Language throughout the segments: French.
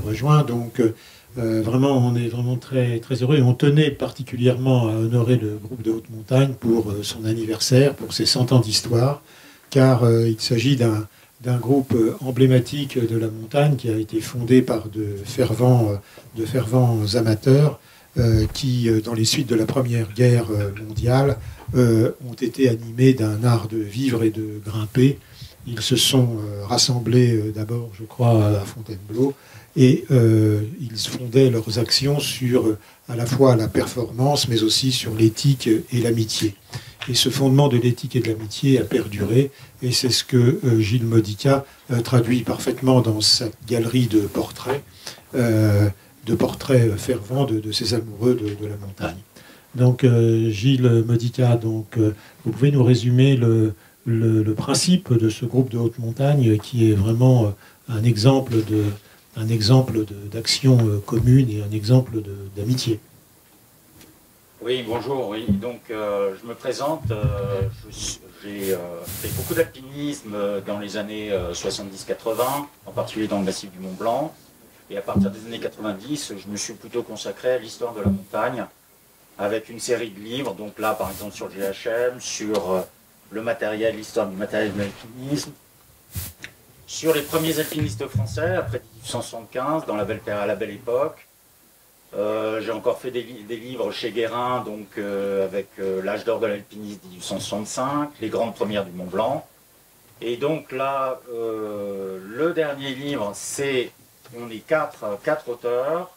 rejoint. Donc vraiment, on est vraiment très, très heureux et on tenait particulièrement à honorer le groupe de haute montagne pour son anniversaire, pour ses 100 ans d'histoire, car il s'agit d'un groupe emblématique de la montagne qui a été fondé par de fervents amateurs qui, dans les suites de la Première Guerre mondiale, ont été animés d'un art de vivre et de grimper. Ils se sont rassemblés d'abord, je crois, à Fontainebleau, et ils fondaient leurs actions sur à la fois la performance, mais aussi sur l'éthique et l'amitié. Et ce fondement de l'éthique et de l'amitié a perduré, et c'est ce que Gilles Modica traduit parfaitement dans sa galerie de portraits fervents de ces amoureux de la montagne. Donc Gilles Modica, vous pouvez nous résumer le principe de ce groupe de haute montagne qui est vraiment un exemple d'action commune et un exemple d'amitié. Oui, bonjour. Oui. Donc, je me présente. J'ai fait beaucoup d'alpinisme dans les années 70-80, en particulier dans le massif du Mont Blanc. Et à partir des années 90, je me suis plutôt consacré à l'histoire de la montagne, avec une série de livres. Donc là, par exemple, sur le GHM, sur le matériel, l'histoire du matériel de l'alpinisme, sur les premiers alpinistes français, après 1875, à la belle époque. J'ai encore fait des livres chez Guérin, donc avec l'âge d'or de l'alpinisme 1865, les grandes premières du Mont Blanc. Et donc là, le dernier livre, on est quatre auteurs,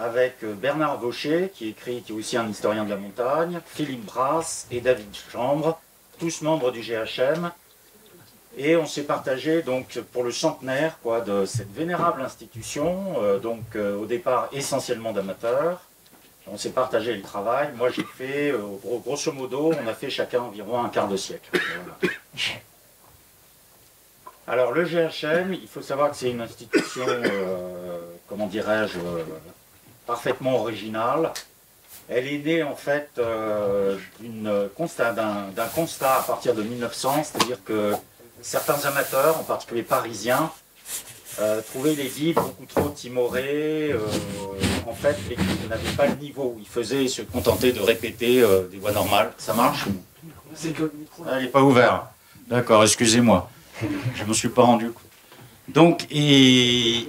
avec Bernard Vaucher, qui est aussi un historien de la montagne, Philippe Brasse et David Chambre, tous membres du GHM. Et on s'est partagé donc pour le centenaire de cette vénérable institution, au départ essentiellement d'amateurs. On s'est partagé le travail. Moi j'ai fait, grosso modo, on a fait chacun environ un quart de siècle. Voilà. Alors le GHM, il faut savoir que c'est une institution, comment dirais-je, parfaitement originale. Elle est née en fait d'un constat à partir de 1900, c'est-à-dire que certains amateurs, en particulier parisiens, trouvaient les guides beaucoup trop timorés. En fait, les guides n'avaient pas le niveau. Ils se contentaient de répéter des voix normales. Ça marche? Elle n'est pas ouverte. D'accord, excusez-moi. Je ne me suis pas rendu compte. Donc, ils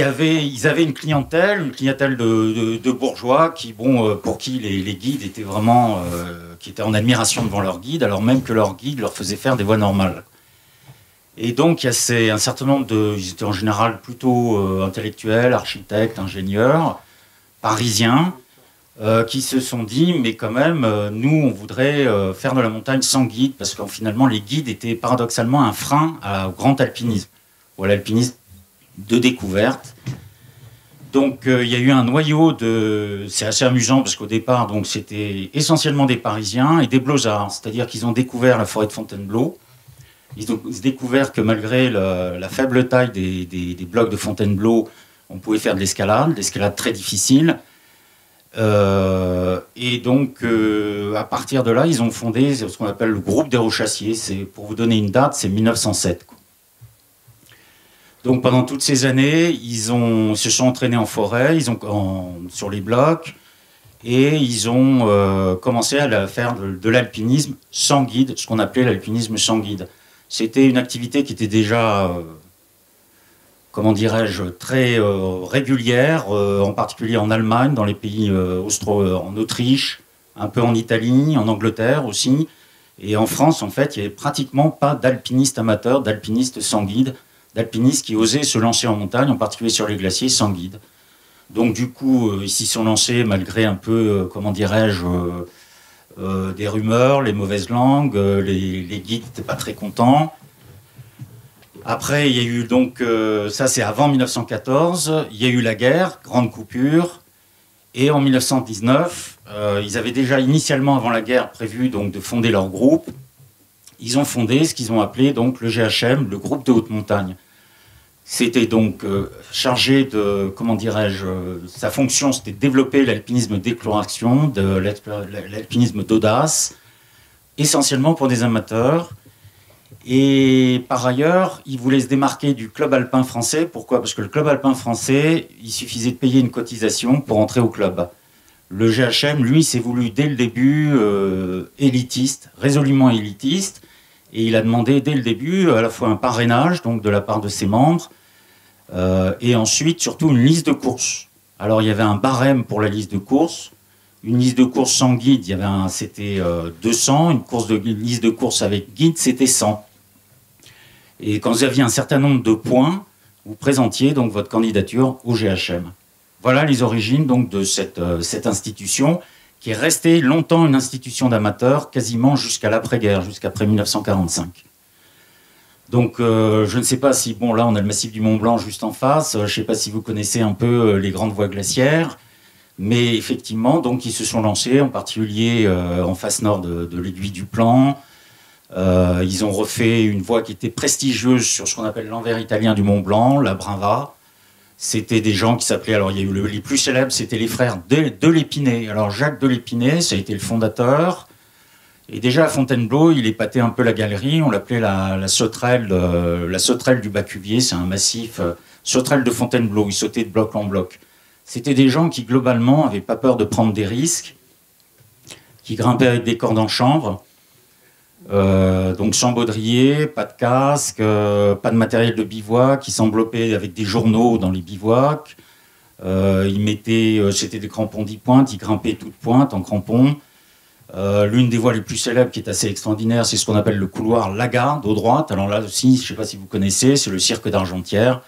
avaient une clientèle de bourgeois pour qui les guides étaient vraiment, qui étaient en admiration devant leur guide, alors même que leur guide leur faisait faire des voies normales. Et donc, il y a un certain nombre ils étaient en général plutôt intellectuels, architectes, ingénieurs, parisiens, qui se sont dit, mais quand même, nous, on voudrait faire de la montagne sans guide, parce que finalement, les guides étaient paradoxalement un frein au grand alpinisme, ou à l'alpinisme de découverte. Donc il y a eu un noyau c'est assez amusant parce qu'au départ donc c'était essentiellement des Parisiens et des Blozards, c'est-à-dire qu'ils ont découvert la forêt de Fontainebleau. Ils ont découvert que malgré la faible taille des blocs de Fontainebleau, on pouvait faire de l'escalade très difficile. Et donc à partir de là, ils ont fondé ce qu'on appelle le groupe des Rochassiers. Pour vous donner une date, c'est 1907. Donc pendant toutes ces années, ils se sont entraînés en forêt, sur les blocs, et ils ont commencé à faire de l'alpinisme sans guide, ce qu'on appelait l'alpinisme sans guide. C'était une activité qui était déjà, comment dirais-je, très régulière, en particulier en Allemagne, dans les pays en Autriche, un peu en Italie, en Angleterre aussi. Et en France, en fait, il n'y avait pratiquement pas d'alpinistes amateurs, d'alpinistes sans guide, d'alpinistes qui osaient se lancer en montagne, en particulier sur les glaciers, sans guide. Donc du coup, ils s'y sont lancés malgré un peu, comment dirais-je, des rumeurs, les mauvaises langues, les guides n'étaient pas très contents. Après, il y a eu donc, ça c'est avant 1914, il y a eu la guerre, grande coupure, et en 1919, ils avaient déjà initialement, avant la guerre, prévu donc, de fonder leur groupe. Ils ont fondé ce qu'ils ont appelé donc, le GHM, le groupe de haute montagne. C'était donc chargé de, comment dirais-je, sa fonction c'était de développer l'alpinisme d'exploration, l'alpinisme d'audace, essentiellement pour des amateurs. Et par ailleurs, il voulait se démarquer du club alpin français. Pourquoi? Parce que le club alpin français, il suffisait de payer une cotisation pour entrer au club. Le GHM, lui, s'est voulu dès le début élitiste, résolument élitiste, et il a demandé dès le début à la fois un parrainage, donc de la part de ses membres, et ensuite surtout une liste de courses. Alors il y avait un barème pour la liste de courses, une liste de courses sans guide, c'était 200, une liste de courses avec guide, c'était 100. Et quand vous aviez un certain nombre de points, vous présentiez donc votre candidature au GHM. Voilà les origines donc de cette institution qui est restée longtemps une institution d'amateurs, quasiment jusqu'à l'après-guerre, jusqu'après 1945. Donc je ne sais pas si, bon là on a le massif du Mont Blanc juste en face, je ne sais pas si vous connaissez un peu les grandes voies glaciaires, mais effectivement donc ils se sont lancés, en particulier en face nord de l'aiguille du Plan. Ils ont refait une voie qui était prestigieuse sur ce qu'on appelle l'envers italien du Mont Blanc, la Brinva. C'était des gens qui s'appelaient, alors il y a eu les plus célèbres, c'était les frères de l'Épinay. Alors Jacques de l'Épinay, ça a été le fondateur. Et déjà à Fontainebleau, il épatait un peu la galerie. On l'appelait la sauterelle du Bas-Cuvier. C'est un massif, sauterelle de Fontainebleau. Il sautait de bloc en bloc. C'était des gens qui globalement n'avaient pas peur de prendre des risques, qui grimpaient avec des cordes en chanvre. Donc sans baudrier, pas de casque, pas de matériel de bivouac, qui s'enveloppaient avec des journaux dans les bivouacs. C'était des crampons 10 pointes, ils grimpaient toutes pointes en crampons. L'une des voies les plus célèbres qui est assez extraordinaire, c'est ce qu'on appelle le couloir Lagarde, au droite. Alors là aussi, je ne sais pas si vous connaissez, c'est le cirque d'Argentière.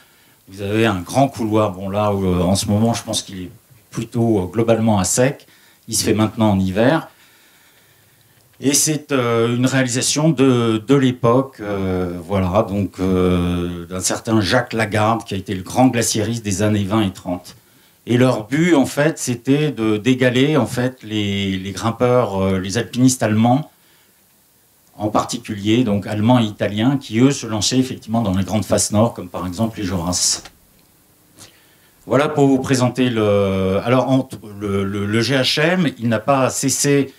Vous avez un grand couloir, bon là, en ce moment, je pense qu'il est plutôt globalement à sec. Il se fait maintenant en hiver. Et c'est une réalisation de l'époque, voilà, donc d'un certain Jacques Lagarde, qui a été le grand glaciériste des années 20 et 30. Et leur but, en fait, c'était d'égaler en fait les grimpeurs, les alpinistes allemands, en particulier, donc allemands et italiens, qui eux se lançaient effectivement dans les grandes faces nord, comme par exemple les Joras. Voilà pour vous présenter Alors, le GHM, il n'a pas cessé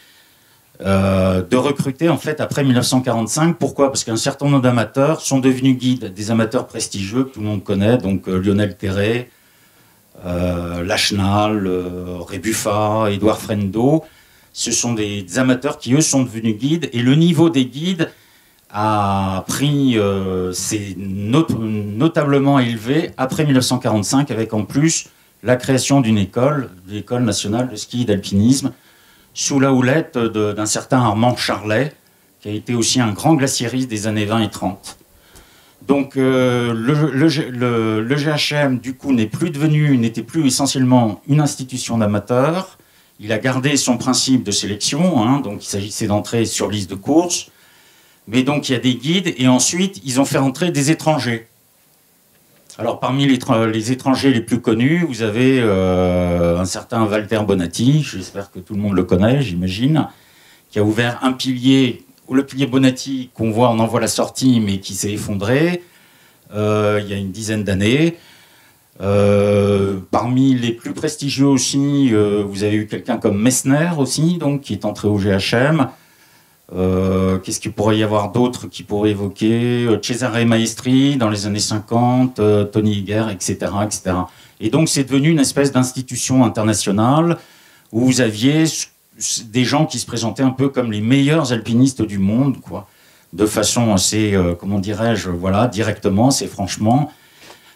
de recruter en fait après 1945. Pourquoi? Parce qu'un certain nombre d'amateurs sont devenus guides, des amateurs prestigieux que tout le monde connaît, donc Lionel Terré, Lachenal, Rébuffat, Édouard Frendo. Ce sont des amateurs qui, eux, sont devenus guides. Et le niveau des guides a pris, s'est notablement élevé après 1945, avec en plus la création d'une école, l'École nationale de ski et d'alpinisme, sous la houlette d'un certain Armand Charlet, qui a été aussi un grand glaciériste des années 20 et 30. Donc le GHM, du coup, n'était plus essentiellement une institution d'amateurs. Il a gardé son principe de sélection, hein, donc il s'agissait d'entrer sur liste de course. Mais donc il y a des guides, et ensuite ils ont fait entrer des étrangers. Alors parmi les étrangers les plus connus, vous avez un certain Walter Bonatti, j'espère que tout le monde le connaît, j'imagine, qui a ouvert un pilier, le pilier Bonatti qu'on voit, on en voit la sortie, mais qui s'est effondré il y a une dizaine d'années. Parmi les plus prestigieux aussi, vous avez eu quelqu'un comme Messner aussi, donc, qui est entré au GHM. Qu'est-ce qu'il pourrait y avoir d'autre qui pourrait évoquer Cesare Maestri dans les années 50, Tony Higuer, etc., etc. Et donc c'est devenu une espèce d'institution internationale où vous aviez des gens qui se présentaient un peu comme les meilleurs alpinistes du monde, quoi, de façon assez, comment dirais-je, voilà, directement, c'est franchement.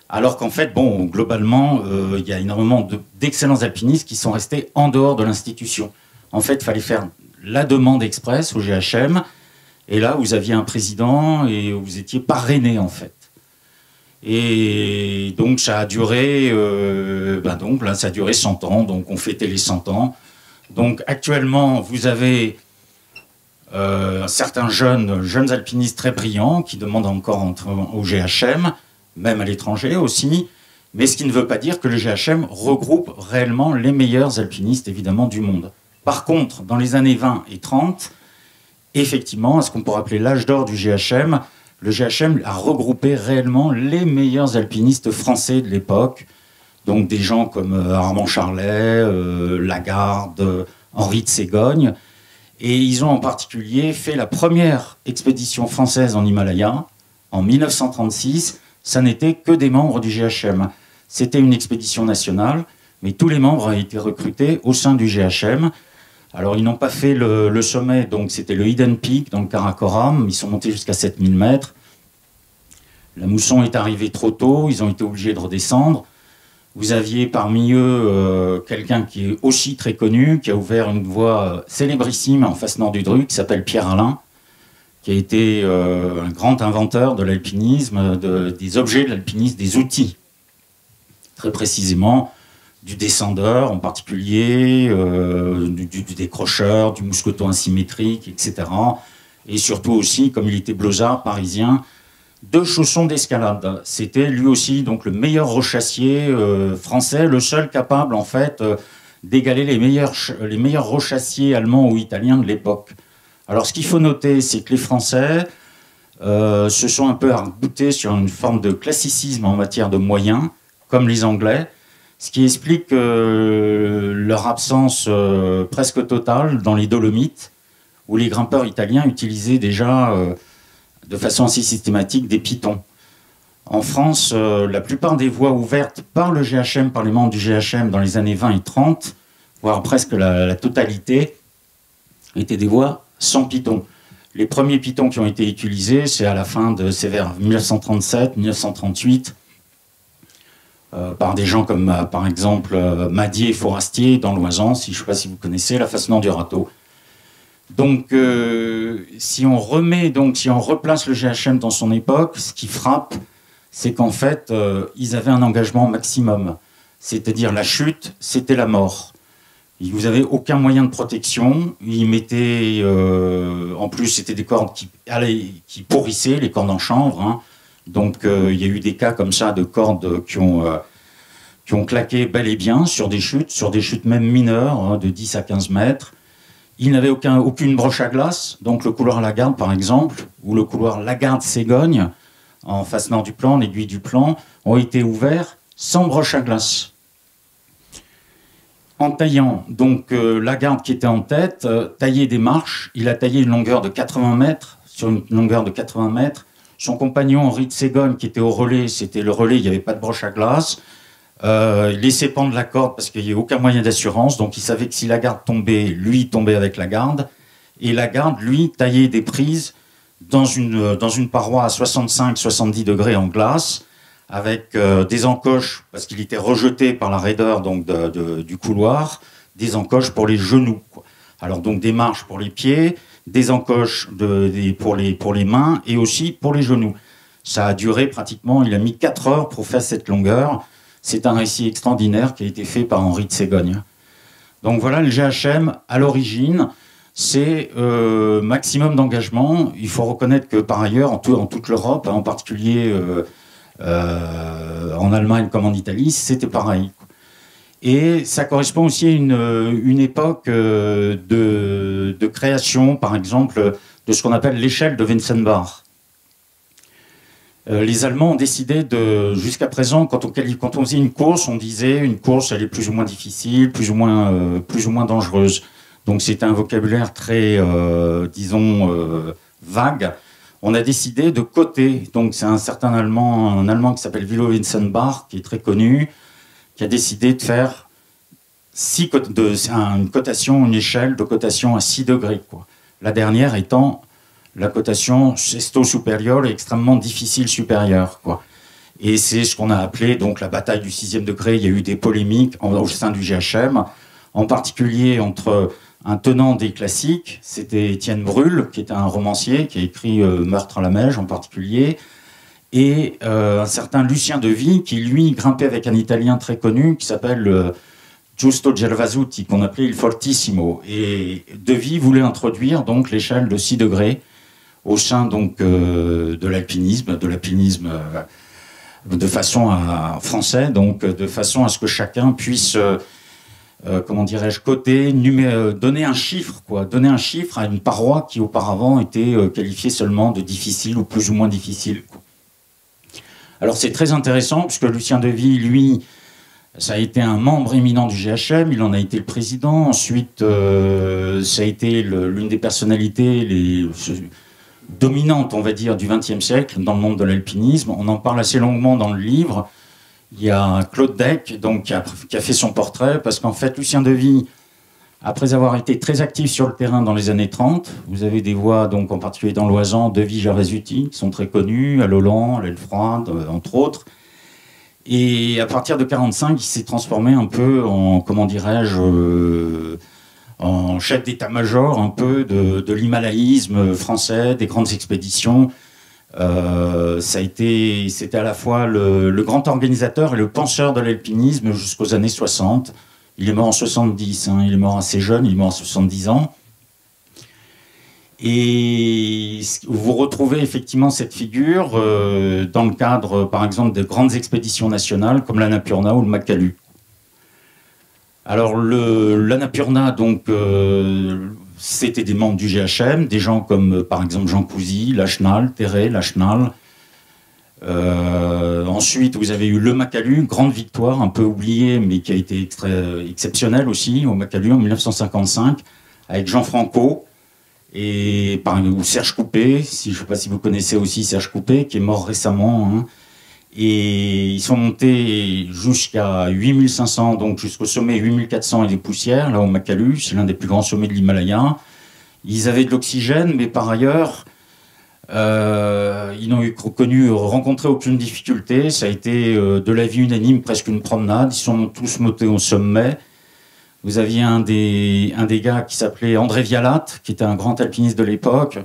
Alors qu'en fait, bon, globalement, il y a énormément d'excellents alpinistes qui sont restés en dehors de l'institution. En fait, il fallait faire la demande express au GHM, et là, vous aviez un président et vous étiez parrainé, en fait. Et donc, ça a duré, donc, là, ça a duré 100 ans, donc on fêtait les 100 ans. Donc, actuellement, vous avez certains jeunes alpinistes très brillants qui demandent encore entrer au GHM, même à l'étranger aussi, mais ce qui ne veut pas dire que le GHM regroupe réellement les meilleurs alpinistes, évidemment, du monde. Par contre, dans les années 20 et 30, effectivement, à ce qu'on pourrait appeler l'âge d'or du GHM, le GHM a regroupé réellement les meilleurs alpinistes français de l'époque, donc des gens comme Armand Charlet, Lagarde, Henri de Ségogne, Et ils ont en particulier fait la première expédition française en Himalaya en 1936. Ça n'était que des membres du GHM. C'était une expédition nationale, mais tous les membres ont été recrutés au sein du GHM. Alors, ils n'ont pas fait le sommet, donc c'était le Hidden Peak dans le Karakoram. Ils sont montés jusqu'à 7000 mètres. La mousson est arrivée trop tôt, ils ont été obligés de redescendre. Vous aviez parmi eux quelqu'un qui est aussi très connu, qui a ouvert une voie célébrissime en face nord du Dru, qui s'appelle Pierre Alain, qui a été un grand inventeur de l'alpinisme, des objets de l'alpinisme, des outils. Très précisément, du descendeur en particulier, du décrocheur, du mousqueton asymétrique, etc. Et surtout aussi, comme il était bleusard parisien, de chaussons d'escalade. C'était lui aussi donc le meilleur rochassier français, le seul capable en fait d'égaler les meilleurs rochassiers allemands ou italiens de l'époque. Alors ce qu'il faut noter, c'est que les Français se sont un peu arc-boutés sur une forme de classicisme en matière de moyens, comme les Anglais, ce qui explique leur absence presque totale dans les Dolomites, où les grimpeurs italiens utilisaient déjà de façon assez systématique des pitons. En France, la plupart des voies ouvertes par le GHM, par les membres du GHM dans les années 20 et 30, voire presque la totalité, étaient des voies sans pitons. Les premiers pitons qui ont été utilisés, c'est vers 1937, 1938, par des gens comme, par exemple, Madier et Forastier dans l'Oisans, je ne sais pas si vous connaissez, la face nord du Râteau. Donc, si on replace le GHM dans son époque, ce qui frappe, c'est qu'en fait, ils avaient un engagement maximum. C'est-à-dire la chute, c'était la mort. Vous n'avez aucun moyen de protection. Ils mettaient, en plus, c'était des cordes qui pourrissaient, les cordes en chanvre. Hein. Donc, il y a eu des cas comme ça de cordes qui ont claqué bel et bien sur des chutes même mineures, hein, de 10 à 15 mètres. Ils n'avaient aucune broche à glace, donc le couloir Lagarde, par exemple, ou le couloir Lagarde-Ségogne, en face nord du plan, l'aiguille du plan, ont été ouverts sans broche à glace. En taillant, donc Lagarde qui était en tête, taillait des marches, il a taillé une longueur de 80 mètres, sur une longueur de 80 mètres. Son compagnon Henri de Ségogne, qui était au relais, c'était le relais, il n'y avait pas de broche à glace. Il laissait pendre la corde parce qu'il n'y avait aucun moyen d'assurance, donc il savait que si Lagarde tombait, lui tombait avec Lagarde, et Lagarde, lui, taillait des prises dans une paroi à 65-70 degrés en glace, avec des encoches, parce qu'il était rejeté par la raideur donc, du couloir, des encoches pour les genoux, quoi. Alors donc des marches pour les pieds, des encoches pour les mains, et aussi pour les genoux. Ça a duré pratiquement, il a mis 4 heures pour faire cette longueur. C'est un récit extraordinaire qui a été fait par Henri de Ségogne. Donc voilà, le GHM, à l'origine, c'est maximum d'engagement. Il faut reconnaître que par ailleurs, en toute l'Europe, en particulier en Allemagne comme en Italie, c'était pareil. Et ça correspond aussi à une époque de création, par exemple, de ce qu'on appelle l'échelle de Wenzenbach. Les Allemands ont décidé jusqu'à présent, quand on faisait une course, on disait une course, elle est plus ou moins difficile, plus ou moins dangereuse. Donc c'était un vocabulaire très, vague. On a décidé de coter. Donc c'est un Allemand qui s'appelle Wilhelm Wenzenbach, qui est très connu, qui a décidé de faire une échelle de cotation à 6 degrés, quoi. La dernière étant la cotation Sesto supérieure est extrêmement difficile supérieure, quoi. Et c'est ce qu'on a appelé donc la bataille du 6e degré. Il y a eu des polémiques au sein du GHM, en particulier entre un tenant des classiques, c'était Étienne Brûle, qui était un romancier, qui a écrit Meurtre à la Meige en particulier, et un certain Lucien Devy, qui lui grimpait avec un Italien très connu qui s'appelle Giusto Gervasutti, qu'on appelait il Fortissimo. Et Devy voulait introduire donc l'échelle de 6 degrés au sein donc de l'alpinisme, de façon français, donc de façon à ce que chacun puisse coter, donner un chiffre, donner un chiffre à une paroi qui auparavant était qualifiée seulement de difficile ou plus ou moins difficile, quoi. Alors c'est très intéressant puisque Lucien Devy, lui, Ça a été un membre éminent du GHM, il en a été le président. Ensuite, ça a été l'une des personnalités dominantes, on va dire, du XXe siècle dans le monde de l'alpinisme. On en parle assez longuement dans le livre. Il y a Claude Deck donc, qui a fait son portrait, parce qu'en fait, Lucien Devy, après avoir été très actif sur le terrain dans les années 30, vous avez des voix, donc, en particulier dans l'Oisans, Devy, Jarézuti, qui sont très connues, à Lolan, à l'Aile Froide, entre autres. Et à partir de 1945, il s'est transformé un peu en, comment dirais-je, en chef d'état-major un peu de l'himalayisme français, des grandes expéditions. C'était à la fois le grand organisateur et le penseur de l'alpinisme jusqu'aux années 60. Il est mort en 70, hein, il est mort assez jeune, il est mort à 70 ans. Et vous retrouvez effectivement cette figure dans le cadre, par exemple, de grandes expéditions nationales comme l'Annapurna ou le Makalu. Alors, l'Annapurna, donc, c'était des membres du GHM, des gens comme, par exemple, Jean Cousy, Lachenal, Terré, Lachenal. Ensuite, vous avez eu le Makalu, grande victoire, un peu oubliée, mais qui a été exceptionnelle aussi, au Makalu en 1955, avec Jean Franco. Ou Serge Coupé, je ne sais pas si vous connaissez aussi Serge Coupé, qui est mort récemment. Hein. Et ils sont montés jusqu'à 8500, donc jusqu'au sommet 8400 et des poussières, là au Makalu, c'est l'un des plus grands sommets de l'Himalaya. Ils avaient de l'oxygène, mais par ailleurs, ils n'ont rencontré aucune difficulté. Ça a été de la vie unanime, presque une promenade. Ils sont tous montés au sommet. Vous aviez un des gars qui s'appelait André Vialat, qui était un grand alpiniste de l'époque,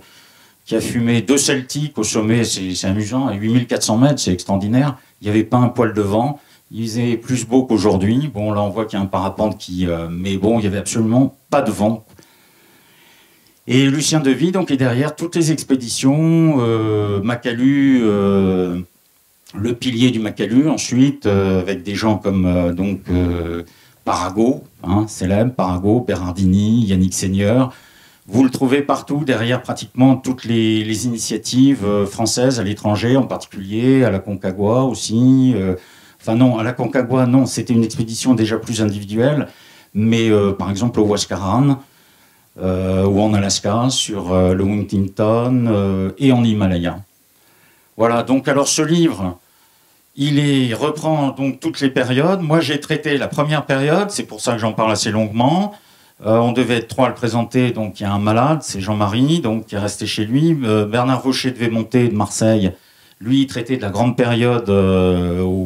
qui a fumé 2 Celtiques au sommet, c'est amusant, à 8400 mètres, c'est extraordinaire. Il n'y avait pas un poil de vent. Il faisait plus beau qu'aujourd'hui. Bon, là, on voit qu'il y a un parapente mais bon, il n'y avait absolument pas de vent. Et Lucien Devy, donc, est derrière toutes les expéditions. Makalu, le pilier du Makalu, ensuite, avec des gens comme, Parago, hein, célèbre, Parago, Berardini, Yannick Seigneur. Vous le trouvez partout, derrière pratiquement toutes les initiatives françaises à l'étranger, en particulier à la Concagua aussi. Enfin non, à la Concagua, non, c'était une expédition déjà plus individuelle, mais par exemple au Huascarán, ou en Alaska, sur le Huntington et en Himalaya. Voilà, donc alors ce livre... Il reprend donc toutes les périodes. Moi, j'ai traité la première période, c'est pour ça que j'en parle assez longuement. On devait être 3 à le présenter, donc il y a un malade, c'est Jean-Marie, donc qui est resté chez lui. Bernard Rocher devait monter de Marseille. Lui, il traitait de la grande période,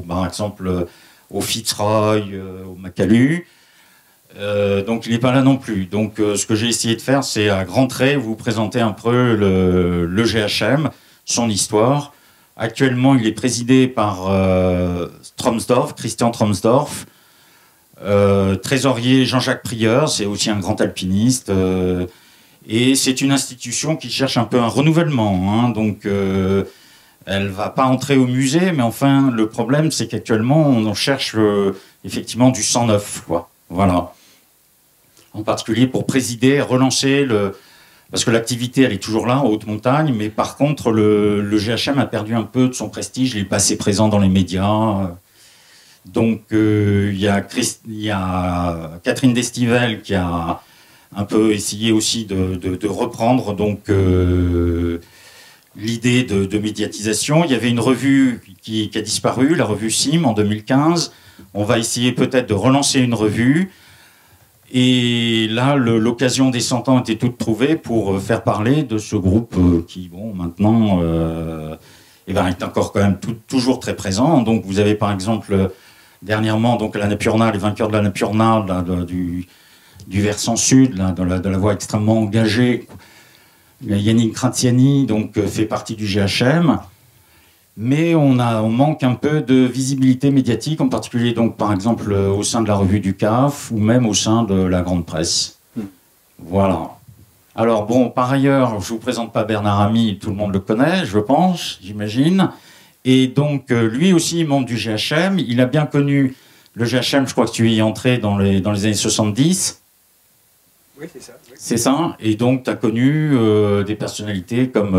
par exemple, au Fitzroy, au Makalu. Donc il n'est pas là non plus. Donc ce que j'ai essayé de faire, c'est à grands traits vous présenter un peu le GHM, son histoire. Actuellement, il est présidé par Christian Tromsdorf, trésorier Jean-Jacques Prieur, c'est aussi un grand alpiniste, et c'est une institution qui cherche un peu un renouvellement. Hein, donc, elle ne va pas entrer au musée, mais enfin, le problème, c'est qu'actuellement, on cherche effectivement du sang neuf, quoi. Voilà. En particulier pour présider, relancer parce que l'activité, elle est toujours là, en haute montagne, mais par contre, le GHM a perdu un peu de son prestige, il n'est pas assez présent dans les médias. Donc, il y a Catherine Destivelle qui a un peu essayé aussi de reprendre donc, l'idée de médiatisation. Il y avait une revue qui a disparu, la revue SIM, en 2015. On va essayer peut-être de relancer une revue. Et là, l'occasion des 100 ans était toute trouvée pour faire parler de ce groupe qui, bon, maintenant, est encore quand même toujours très présent. Donc, vous avez par exemple, dernièrement, donc l'Annapurna, les vainqueurs de l'Annapurna, du versant sud, là, de la voie extrêmement engagée. Yannick Graziani, donc, fait partie du GHM. Mais on manque un peu de visibilité médiatique, en particulier donc par exemple au sein de la revue du CAF ou même au sein de la grande presse. Voilà. Alors bon, par ailleurs, je vous présente pas Bernard Ami, tout le monde le connaît, je pense, j'imagine. Et donc lui aussi membre du GHM, il a bien connu le GHM, je crois que tu y es entré dans les années 70. Oui, c'est ça. Oui. C'est ça. Et donc, tu as connu des personnalités comme,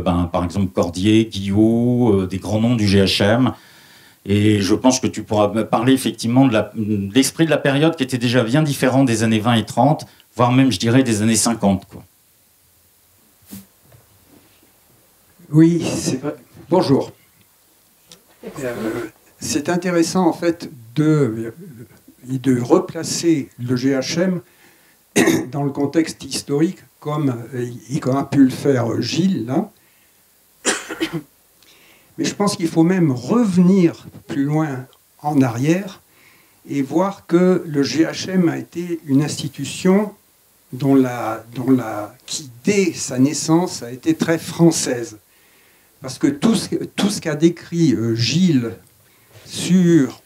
par exemple, Cordier, Guillot, des grands noms du GHM Et je pense que tu pourras me parler effectivement de l'esprit de la période qui était déjà bien différent des années 20 et 30, voire même, je dirais, des années 50, quoi. Oui, c'est vrai. Bonjour. C'est intéressant, en fait, de replacer le GHM dans le contexte historique, comme il a pu le faire Gilles, là. Mais je pense qu'il faut même revenir plus loin en arrière et voir que le GHM a été une institution qui, dès sa naissance, a été très française. Parce que tout ce qu'a décrit Gilles sur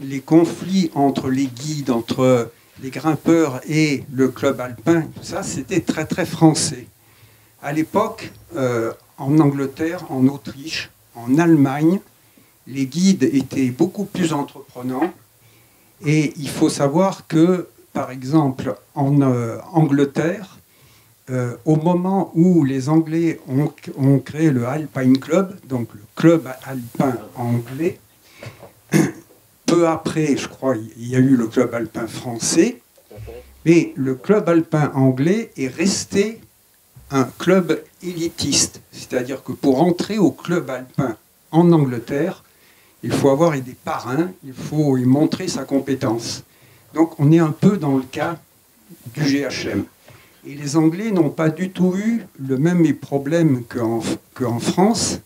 les conflits entre les guides, entre les grimpeurs et le club alpin, tout ça, c'était très très français. À l'époque, en Angleterre, en Autriche, en Allemagne, les guides étaient beaucoup plus entreprenants. Et il faut savoir que, par exemple, en Angleterre, au moment où les Anglais ont créé le Alpine Club, donc le club alpin anglais, peu après, je crois, il y a eu le club alpin français, mais le club alpin anglais est resté un club élitiste. C'est-à-dire que pour entrer au club alpin en Angleterre, il faut avoir des parrains, il faut y montrer sa compétence. Donc on est un peu dans le cas du GHM. Et les Anglais n'ont pas du tout eu le même problème qu'en France,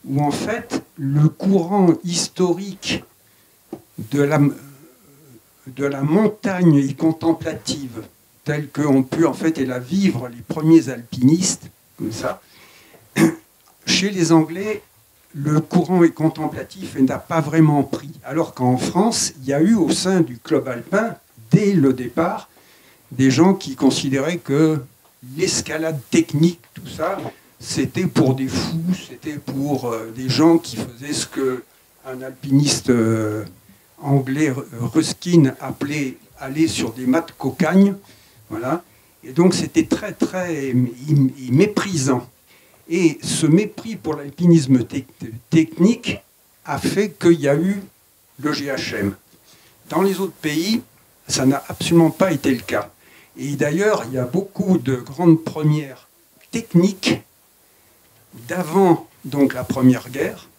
où en fait le courant historique de la montagne contemplative, telle qu'ont pu en fait la vivre les premiers alpinistes, comme ça, chez les Anglais, le courant contemplatif n'a pas vraiment pris. Alors qu'en France, il y a eu au sein du club alpin, dès le départ, des gens qui considéraient que l'escalade technique, tout ça, c'était pour des fous, c'était pour des gens qui faisaient ce qu'un alpiniste anglais, Ruskin, appelait aller sur des mâts de cocagne. Voilà. Et donc c'était très, très méprisant. Et ce mépris pour l'alpinisme technique a fait qu'il y a eu le GHM. Dans les autres pays, ça n'a absolument pas été le cas. Et d'ailleurs, il y a beaucoup de grandes premières techniques d'avant donc la Première Guerre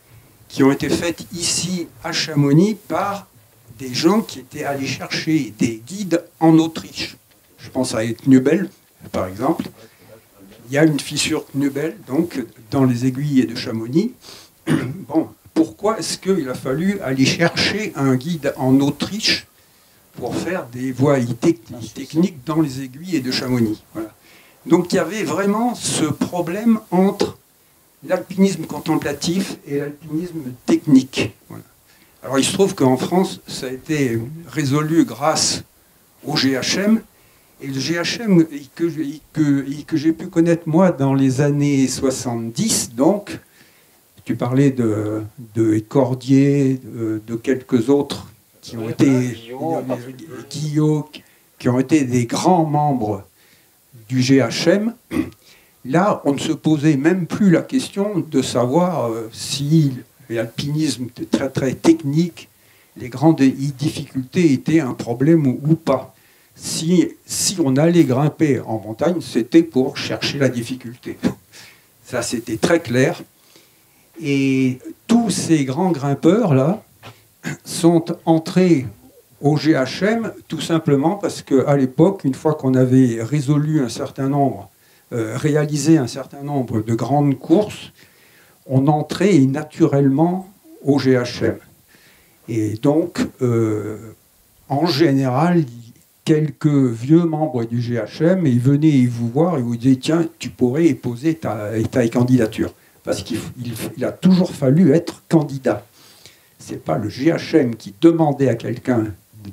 qui ont été faites ici à Chamonix par des gens qui étaient allés chercher des guides en Autriche. Je pense à Knübel, par exemple. Il y a une fissure Knübel, donc, dans les aiguilles de Chamonix. Bon, pourquoi est-ce qu'il a fallu aller chercher un guide en Autriche pour faire des voies techniques dans les aiguilles de Chamonix? Voilà. Donc il y avait vraiment ce problème entre l'alpinisme contemplatif et l'alpinisme technique. Voilà. Alors il se trouve qu'en France, ça a été résolu grâce au GHM. Et le GHM que j'ai pu connaître moi dans les années 70, donc, tu parlais de Cordier, de quelques autres qui ont été Guillot, qui ont été des grands membres du GHM. Là, on ne se posait même plus la question de savoir si l'alpinisme très très technique, les grandes difficultés étaient un problème ou pas. Si on allait grimper en montagne, c'était pour chercher la difficulté. Ça, c'était très clair. Et tous ces grands grimpeurs-là sont entrés au GHM tout simplement parce qu'à l'époque, une fois qu'on avait résolu un certain nombre, réalisé un certain nombre de grandes courses, on entrait naturellement au GHM. Et donc, en général, quelques vieux membres du GHM, ils venaient vous voir et vous disaient « Tiens, tu pourrais déposer ta candidature ». Parce qu'il a toujours fallu être candidat. Ce n'est pas le GHM qui demandait à quelqu'un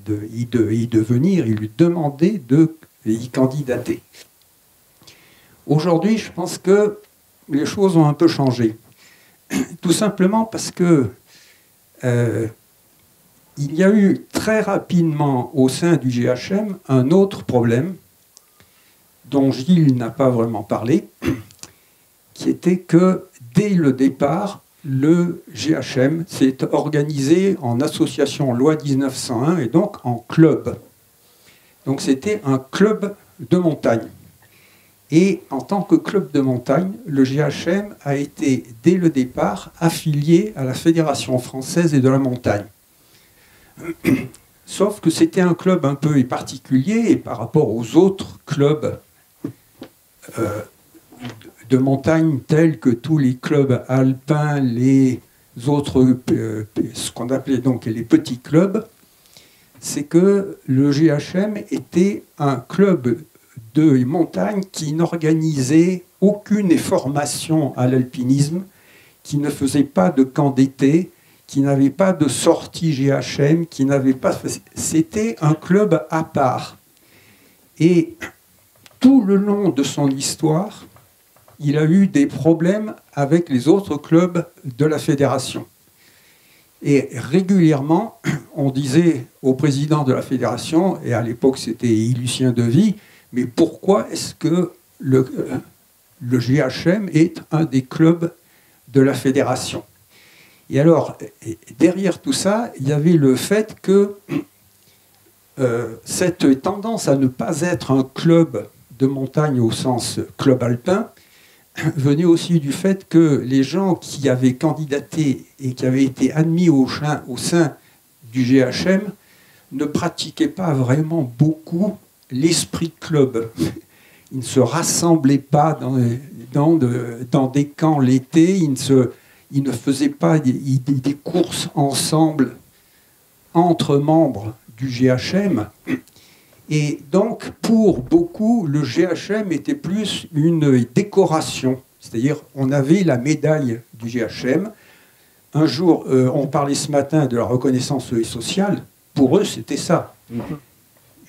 d'y devenir, il lui demandait d'y candidater. Aujourd'hui, je pense que les choses ont un peu changé. Tout simplement parce que il y a eu très rapidement au sein du GHM un autre problème dont Gilles n'a pas vraiment parlé, qui était que dès le départ, le GHM s'est organisé en association loi 1901 et donc en club. Donc c'était un club de montagne. Et en tant que club de montagne, le GHM a été dès le départ affilié à la Fédération française et de la montagne. Sauf que c'était un club un peu particulier et par rapport aux autres clubs de montagne tels que tous les clubs alpins, les autres, ce qu'on appelait donc les petits clubs, c'est que le GHM était un club de montagne qui n'organisait aucune formation à l'alpinisme, qui ne faisait pas de camp d'été, qui n'avait pas de sortie GHM, qui n'avait pas... C'était un club à part. Et tout le long de son histoire, il a eu des problèmes avec les autres clubs de la fédération. Et régulièrement, on disait au président de la fédération, et à l'époque c'était Lucien Devy, mais pourquoi est-ce que le GHM est un des clubs de la fédération? Et alors, derrière tout ça, il y avait le fait que cette tendance à ne pas être un club de montagne au sens club alpin venait aussi du fait que les gens qui avaient candidaté et qui avaient été admis au sein du GHM ne pratiquaient pas vraiment beaucoup l'esprit club. Ils ne se rassemblaient pas dans des camps l'été, ils ne faisaient pas des courses ensemble entre membres du GHM. Et donc, pour beaucoup, le GHM était plus une décoration. C'est-à-dire, on avait la médaille du GHM. Un jour, on parlait ce matin de la reconnaissance sociale. Pour eux, c'était ça.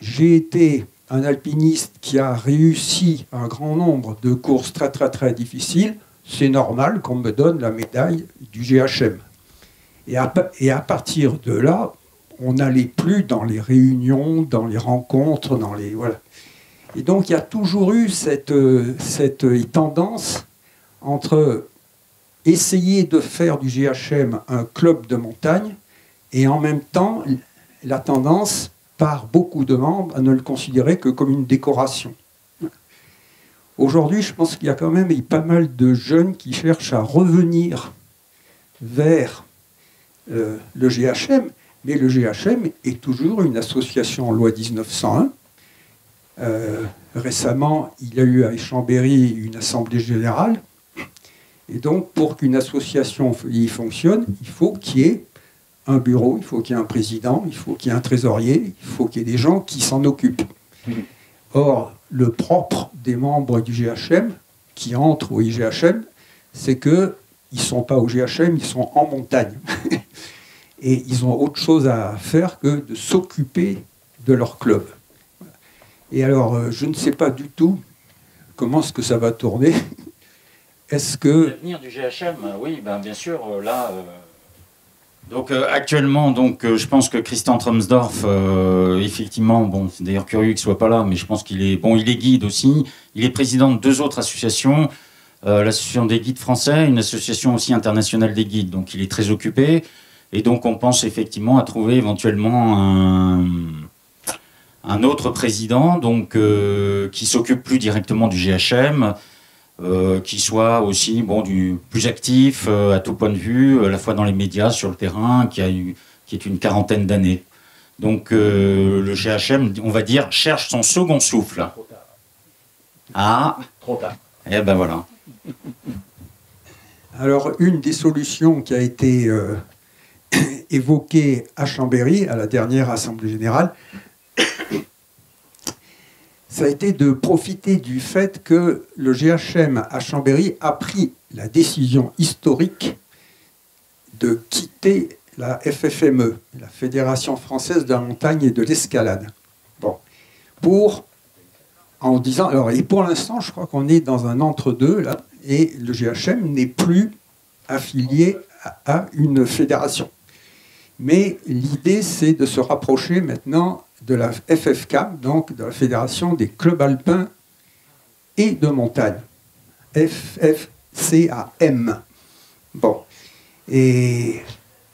J'ai été un alpiniste qui a réussi un grand nombre de courses très, très, très difficiles. C'est normal qu'on me donne la médaille du GHM. Et à partir de là, on n'allait plus dans les réunions, dans les rencontres, voilà. Et donc, il y a toujours eu cette tendance entre essayer de faire du GHM un club de montagne et en même temps, la tendance, par beaucoup de membres, à ne le considérer que comme une décoration. Aujourd'hui, je pense qu'il y a quand même pas mal de jeunes qui cherchent à revenir vers le GHM, mais le GHM est toujours une association en loi 1901. Récemment, il y a eu à Chambéry une assemblée générale. Et donc, pour qu'une association y fonctionne, il faut qu'il y ait un bureau, il faut qu'il y ait un président, il faut qu'il y ait un trésorier, il faut qu'il y ait des gens qui s'en occupent. Or, le propre des membres du GHM, qui entrent au IGHM, c'est qu'ils ne sont pas au GHM, ils sont en montagne. Et ils ont autre chose à faire que de s'occuper de leur club. Et alors, je ne sais pas du tout comment est-ce que ça va tourner. Est-ce que... L'avenir du GHM, oui, ben, bien sûr, là... Donc actuellement, je pense que Christian Tromsdorf, effectivement, bon, c'est d'ailleurs curieux qu'il ne soit pas là, mais je pense qu'il est, bon, il est guide aussi. Il est président de 2 autres associations, l'association des guides français, une association aussi internationale des guides. Donc il est très occupé, et donc on pense effectivement à trouver éventuellement un autre président, donc qui s'occupe plus directement du GHM. Qui soit aussi plus actif à tout point de vue, à la fois dans les médias, sur le terrain, qui est une 40aine d'années. Donc le GHM, on va dire, cherche son second souffle. Trop tard. Ah, trop tard. Eh ben voilà. Alors une des solutions qui a été évoquée à Chambéry, à la dernière Assemblée générale, ça a été de profiter du fait que le GHM à Chambéry a pris la décision historique de quitter la FFME, la Fédération française de la montagne et de l'escalade. Bon, en disant, alors, et pour l'instant, je crois qu'on est dans un entre-deux, là, et le GHM n'est plus affilié à une fédération. Mais l'idée, c'est de se rapprocher maintenant de la FFCAM, donc de la Fédération des clubs alpins et de montagne. FFCAM. Bon. Et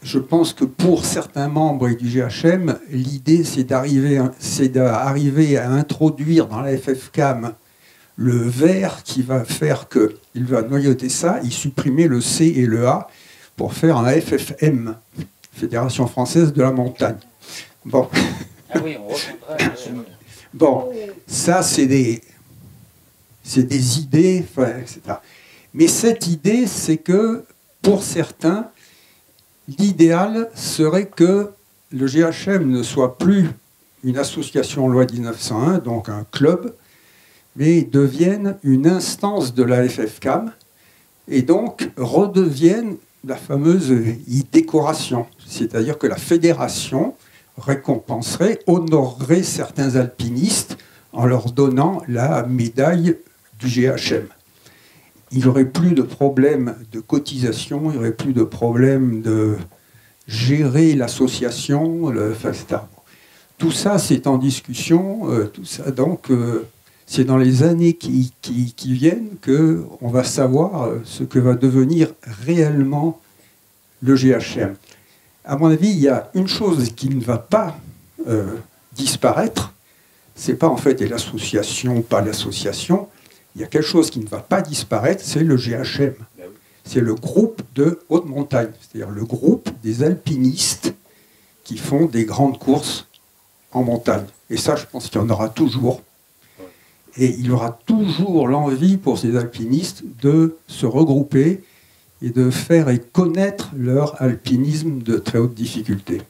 je pense que pour certains membres du GHM, l'idée c'est d'arriver à introduire dans la FFCAM le vert qui va faire qu'il va noyauter ça, y supprimer le C et le A pour faire un FFM, Fédération Française de la Montagne. Bon. Ah oui, on reprendra. Bon, ça c'est des idées, enfin, etc. Mais cette idée, c'est que pour certains, l'idéal serait que le GHM ne soit plus une association loi 1901, donc un club, mais devienne une instance de la FFCAM et donc redevienne la fameuse décoration. C'est-à-dire que la fédération récompenserait, honorerait certains alpinistes en leur donnant la médaille du GHM. Il n'y aurait plus de problème de cotisation, il n'y aurait plus de problème de gérer l'association, etc. Tout ça, c'est en discussion, tout ça, donc c'est dans les années qui viennent qu'on va savoir ce que va devenir réellement le GHM. À mon avis, il y a une chose qui ne va pas disparaître, c'est pas en fait l'association, pas l'association, il y a quelque chose qui ne va pas disparaître, c'est le GHM. C'est le groupe de haute montagne, c'est-à-dire le groupe des alpinistes qui font des grandes courses en montagne. Et ça, je pense qu'il y en aura toujours. Et il y aura toujours l'envie pour ces alpinistes de se regrouper et de faire et connaître leur alpinisme de très haute difficulté.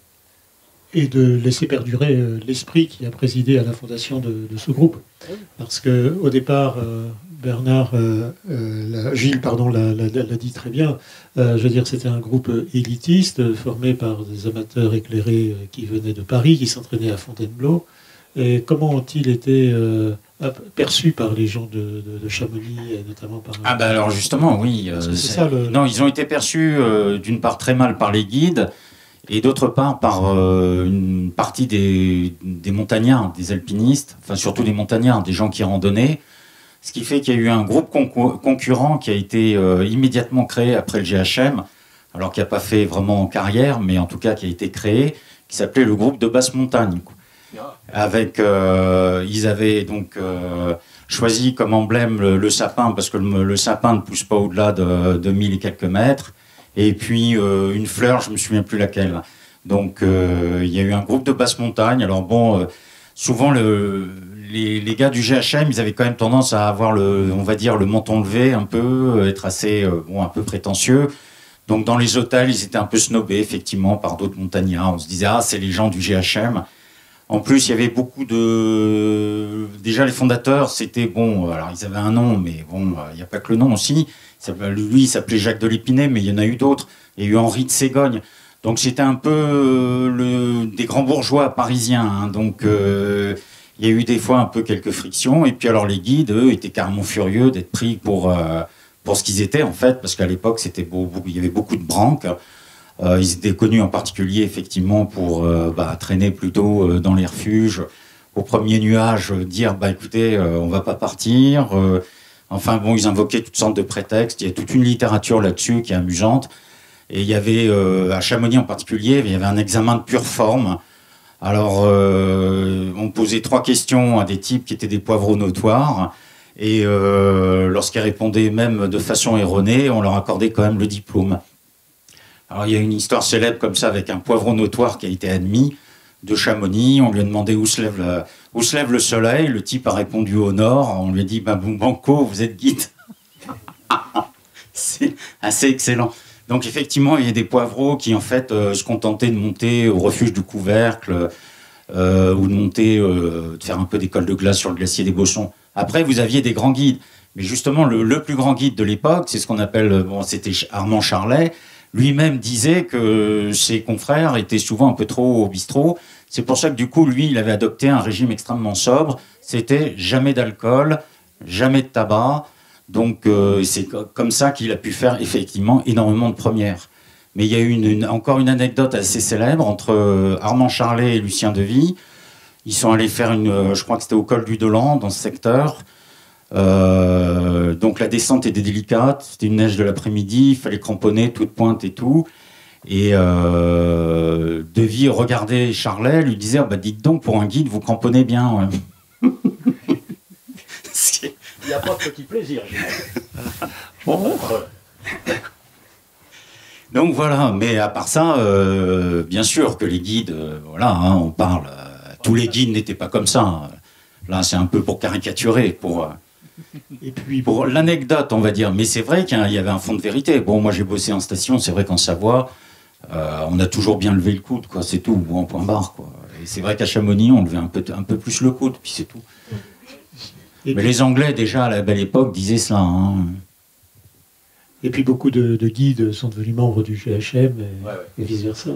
Et de laisser perdurer l'esprit qui a présidé à la fondation de ce groupe. Parce qu'au départ, Gilles l'a dit très bien, je veux dire, c'était un groupe élitiste formé par des amateurs éclairés qui venaient de Paris, qui s'entraînaient à Fontainebleau. Et comment ont-ils été perçus par les gens de Chamonix, et notamment par... Ah ben alors justement, oui. Non, ils ont été perçus d'une part très mal par les guides, et d'autre part par une partie des montagnards, des alpinistes, enfin surtout des montagnards, des gens qui randonnaient, ce qui fait qu'il y a eu un groupe concurrent qui a été immédiatement créé après le GHM, alors qui n'a pas fait vraiment carrière, mais en tout cas qui a été créé, qui s'appelait le groupe de basse montagne. Avec, ils avaient donc choisi comme emblème le sapin, parce que le sapin ne pousse pas au-delà de 1000 et quelques mètres, et puis une fleur, je ne me souviens plus laquelle. Donc il y a eu un groupe de basse montagne. Alors bon, souvent les gars du GHM, ils avaient quand même tendance à avoir on va dire, le menton levé un peu, être assez, un peu prétentieux. Donc dans les hôtels, ils étaient un peu snobés, effectivement, par d'autres montagnards. On se disait, ah, c'est les gens du GHM. En plus, il y avait beaucoup de... Déjà, les fondateurs, c'était bon... Alors, ils avaient un nom, mais bon, il n'y a pas que le nom aussi. Lui, il s'appelait Jacques de l'Épinay, mais il y en a eu d'autres. Il y a eu Henri de Ségogne. Donc, c'était un peu des grands bourgeois parisiens. Hein. Donc, il y a eu des fois un peu quelques frictions. Et puis, alors, les guides, eux, étaient carrément furieux d'être pris pour ce qu'ils étaient, en fait, parce qu'à l'époque, il y avait beaucoup de branques. Ils étaient connus en particulier, effectivement, pour traîner plutôt dans les refuges, au premier nuage, dire écoutez, on va pas partir. Enfin bon, ils invoquaient toutes sortes de prétextes. Il y a toute une littérature là-dessus qui est amusante. Et il y avait, à Chamonix en particulier, il y avait un examen de pure forme. Alors, on posait 3 questions à des types qui étaient des poivreaux notoires. Et lorsqu'ils répondaient même de façon erronée, on leur accordait quand même le diplôme. Alors, il y a une histoire célèbre comme ça avec un poivreau notoire qui a été admis de Chamonix. On lui a demandé où se lève le soleil. Le type a répondu au nord. On lui a dit, banco, vous êtes guide. C'est assez excellent. Donc, effectivement, il y a des poivreaux qui, en fait, se contentaient de monter au refuge du couvercle ou de monter, de faire un peu d'école de glace sur le glacier des Bossons. Après, vous aviez des grands guides. Mais justement, le plus grand guide de l'époque, c'est ce qu'on appelle, c'était Armand Charlet. Lui-même disait que ses confrères étaient souvent un peu trop au bistrot. C'est pour ça que du coup, lui, il avait adopté un régime extrêmement sobre. C'était jamais d'alcool, jamais de tabac. Donc, c'est comme ça qu'il a pu faire effectivement énormément de premières. Mais il y a eu encore une anecdote assez célèbre entre Armand Charlet et Lucien Devy. Ils sont allés faire je crois que c'était au col du Dolan, dans ce secteur. Donc la descente était délicate, c'était une neige de l'après-midi, il fallait cramponner toute pointe et tout. Et Devy regardait Charlet, lui disait bah, dites donc, pour un guide, vous cramponnez bien. Ouais. Il n'y a pas de petit plaisir. Bon. Donc voilà, mais à part ça, bien sûr que les guides, voilà, hein, on parle, tous les guides n'étaient pas comme ça. Là, c'est un peu pour caricaturer, pour l'anecdote, on va dire. Mais c'est vrai qu'il y avait un fond de vérité. Bon, moi, j'ai bossé en station, c'est vrai qu'en Savoie, on a toujours bien levé le coude, quoi, c'est tout, ou en point barre, quoi. Et c'est vrai qu'à Chamonix, on levait un peu plus le coude, puis c'est tout. Mais les Anglais, déjà, à la belle époque, disaient cela. Hein. Et puis beaucoup de guides sont devenus membres du GHM et vice-versa.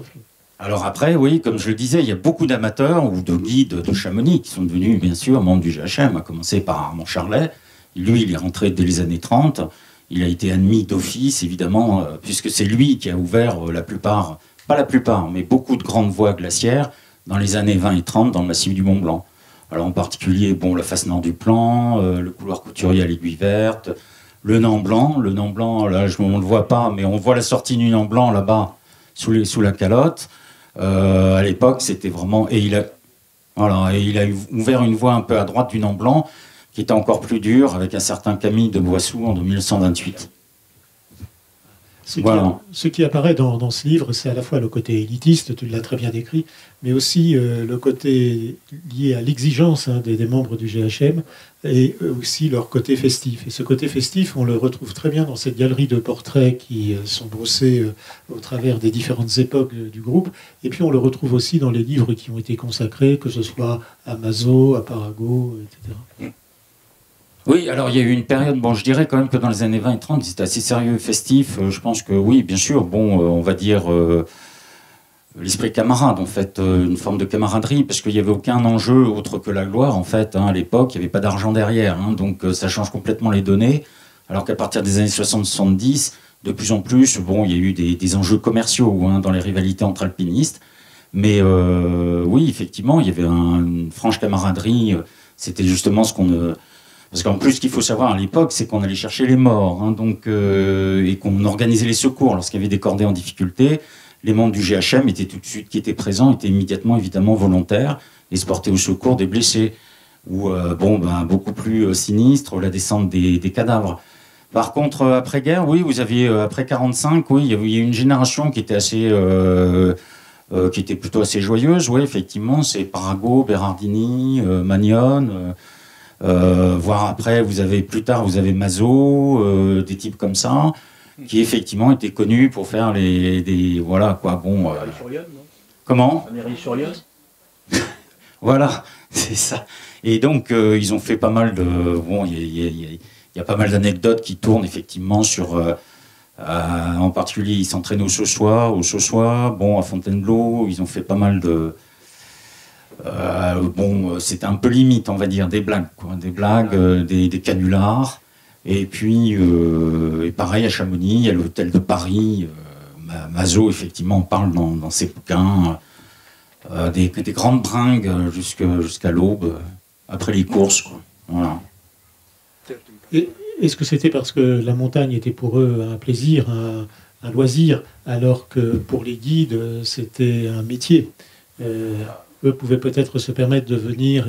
Alors après, oui, comme je le disais, il y a beaucoup d'amateurs ou de guides de Chamonix qui sont devenus, bien sûr, membres du GHM, à commencer par Armand Charlet. Lui, il est rentré dès les années 30. Il a été admis d'office, évidemment, puisque c'est lui qui a ouvert la plupart, pas la plupart, mais beaucoup de grandes voies glaciaires dans les années 20 et 30 dans le massif du Mont-Blanc. Alors en particulier, bon, la face nord du Plan, le couloir couturier à l'Aiguille Verte, le Nant Blanc, là, on ne le voit pas, mais on voit la sortie du Nant Blanc là-bas, sous la calotte. À l'époque, c'était vraiment... Et il a ouvert une voie un peu à droite du Nant Blanc, qui était encore plus dure, avec un certain Camille de Boissou en 1928. Ce qui apparaît dans ce livre, c'est à la fois le côté élitiste, tu l'as très bien décrit, mais aussi le côté lié à l'exigence des membres du GHM, et aussi leur côté festif. Et ce côté festif, on le retrouve très bien dans cette galerie de portraits qui sont brossés au travers des différentes époques du groupe, et puis on le retrouve aussi dans les livres qui ont été consacrés, que ce soit à Mazo, à Parago, etc. Oui, alors il y a eu une période, bon, je dirais quand même que dans les années 20 et 30, c'était assez sérieux, festif. Je pense que oui, bien sûr, bon, on va dire l'esprit camarade, en fait, une forme de camaraderie, parce qu'il n'y avait aucun enjeu autre que la gloire, en fait. Hein, à l'époque, il n'y avait pas d'argent derrière, hein, donc ça change complètement les données. Alors qu'à partir des années 60-70, de plus en plus, bon, il y a eu des enjeux commerciaux hein, dans les rivalités entre alpinistes. Mais oui, effectivement, il y avait une franche camaraderie. C'était justement ce qu'on... Parce qu'en plus, ce qu'il faut savoir à l'époque, c'est qu'on allait chercher les morts, hein, donc, et qu'on organisait les secours. Lorsqu'il y avait des cordées en difficulté, les membres du GHM étaient tout de suite, qui étaient présents, étaient immédiatement, évidemment, volontaires et se portaient au secours des blessés. Ou, beaucoup plus sinistre, la descente des cadavres. Par contre, après-guerre, oui, vous aviez, après 45, oui, il y a une génération qui était qui était plutôt assez joyeuse, oui, effectivement, c'est Parago, Berardini, Magnon... voire après, plus tard, vous avez Mazo, des types comme ça, qui effectivement étaient connus pour faire voilà, quoi, bon... Comment ? Amérique-sur-Lyon. Voilà, c'est ça. Et donc, ils ont fait pas mal de... Bon, il y a pas mal d'anecdotes qui tournent, effectivement, sur... en particulier, ils s'entraînaient au Saussois, bon, à Fontainebleau, ils ont fait pas mal de... c'était un peu limite, on va dire, des blagues, quoi, des canulars. Et puis, et pareil, à Chamonix, il y a l'hôtel de Paris. Mazo, effectivement, parle dans ses bouquins des grandes bringues jusqu'à l'aube, après les courses, quoi. Voilà. Est-ce que c'était parce que la montagne était pour eux un plaisir, un loisir, alors que pour les guides, c'était un métier eux pouvaient peut-être se permettre de venir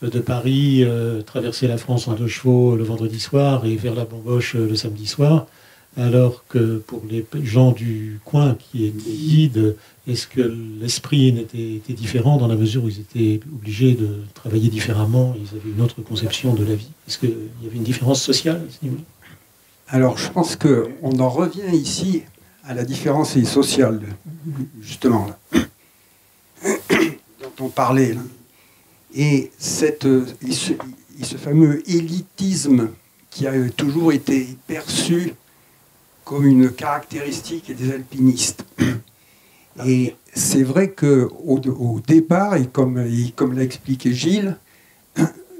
de Paris, traverser la France en 2 chevaux le vendredi soir et vers la Bamboche le samedi soir, alors que pour les gens du coin qui étaient guides, est-ce que l'esprit était différent dans la mesure où ils étaient obligés de travailler différemment, ils avaient une autre conception de la vie? Est-ce qu'il y avait une différence sociale à ce niveau-là? Alors je pense qu'on en revient ici à la différence sociale, justement, là. Dont on parlait, là. Et ce fameux élitisme qui a toujours été perçu comme une caractéristique des alpinistes. Et c'est vrai qu'au départ, et comme l'a expliqué Gilles,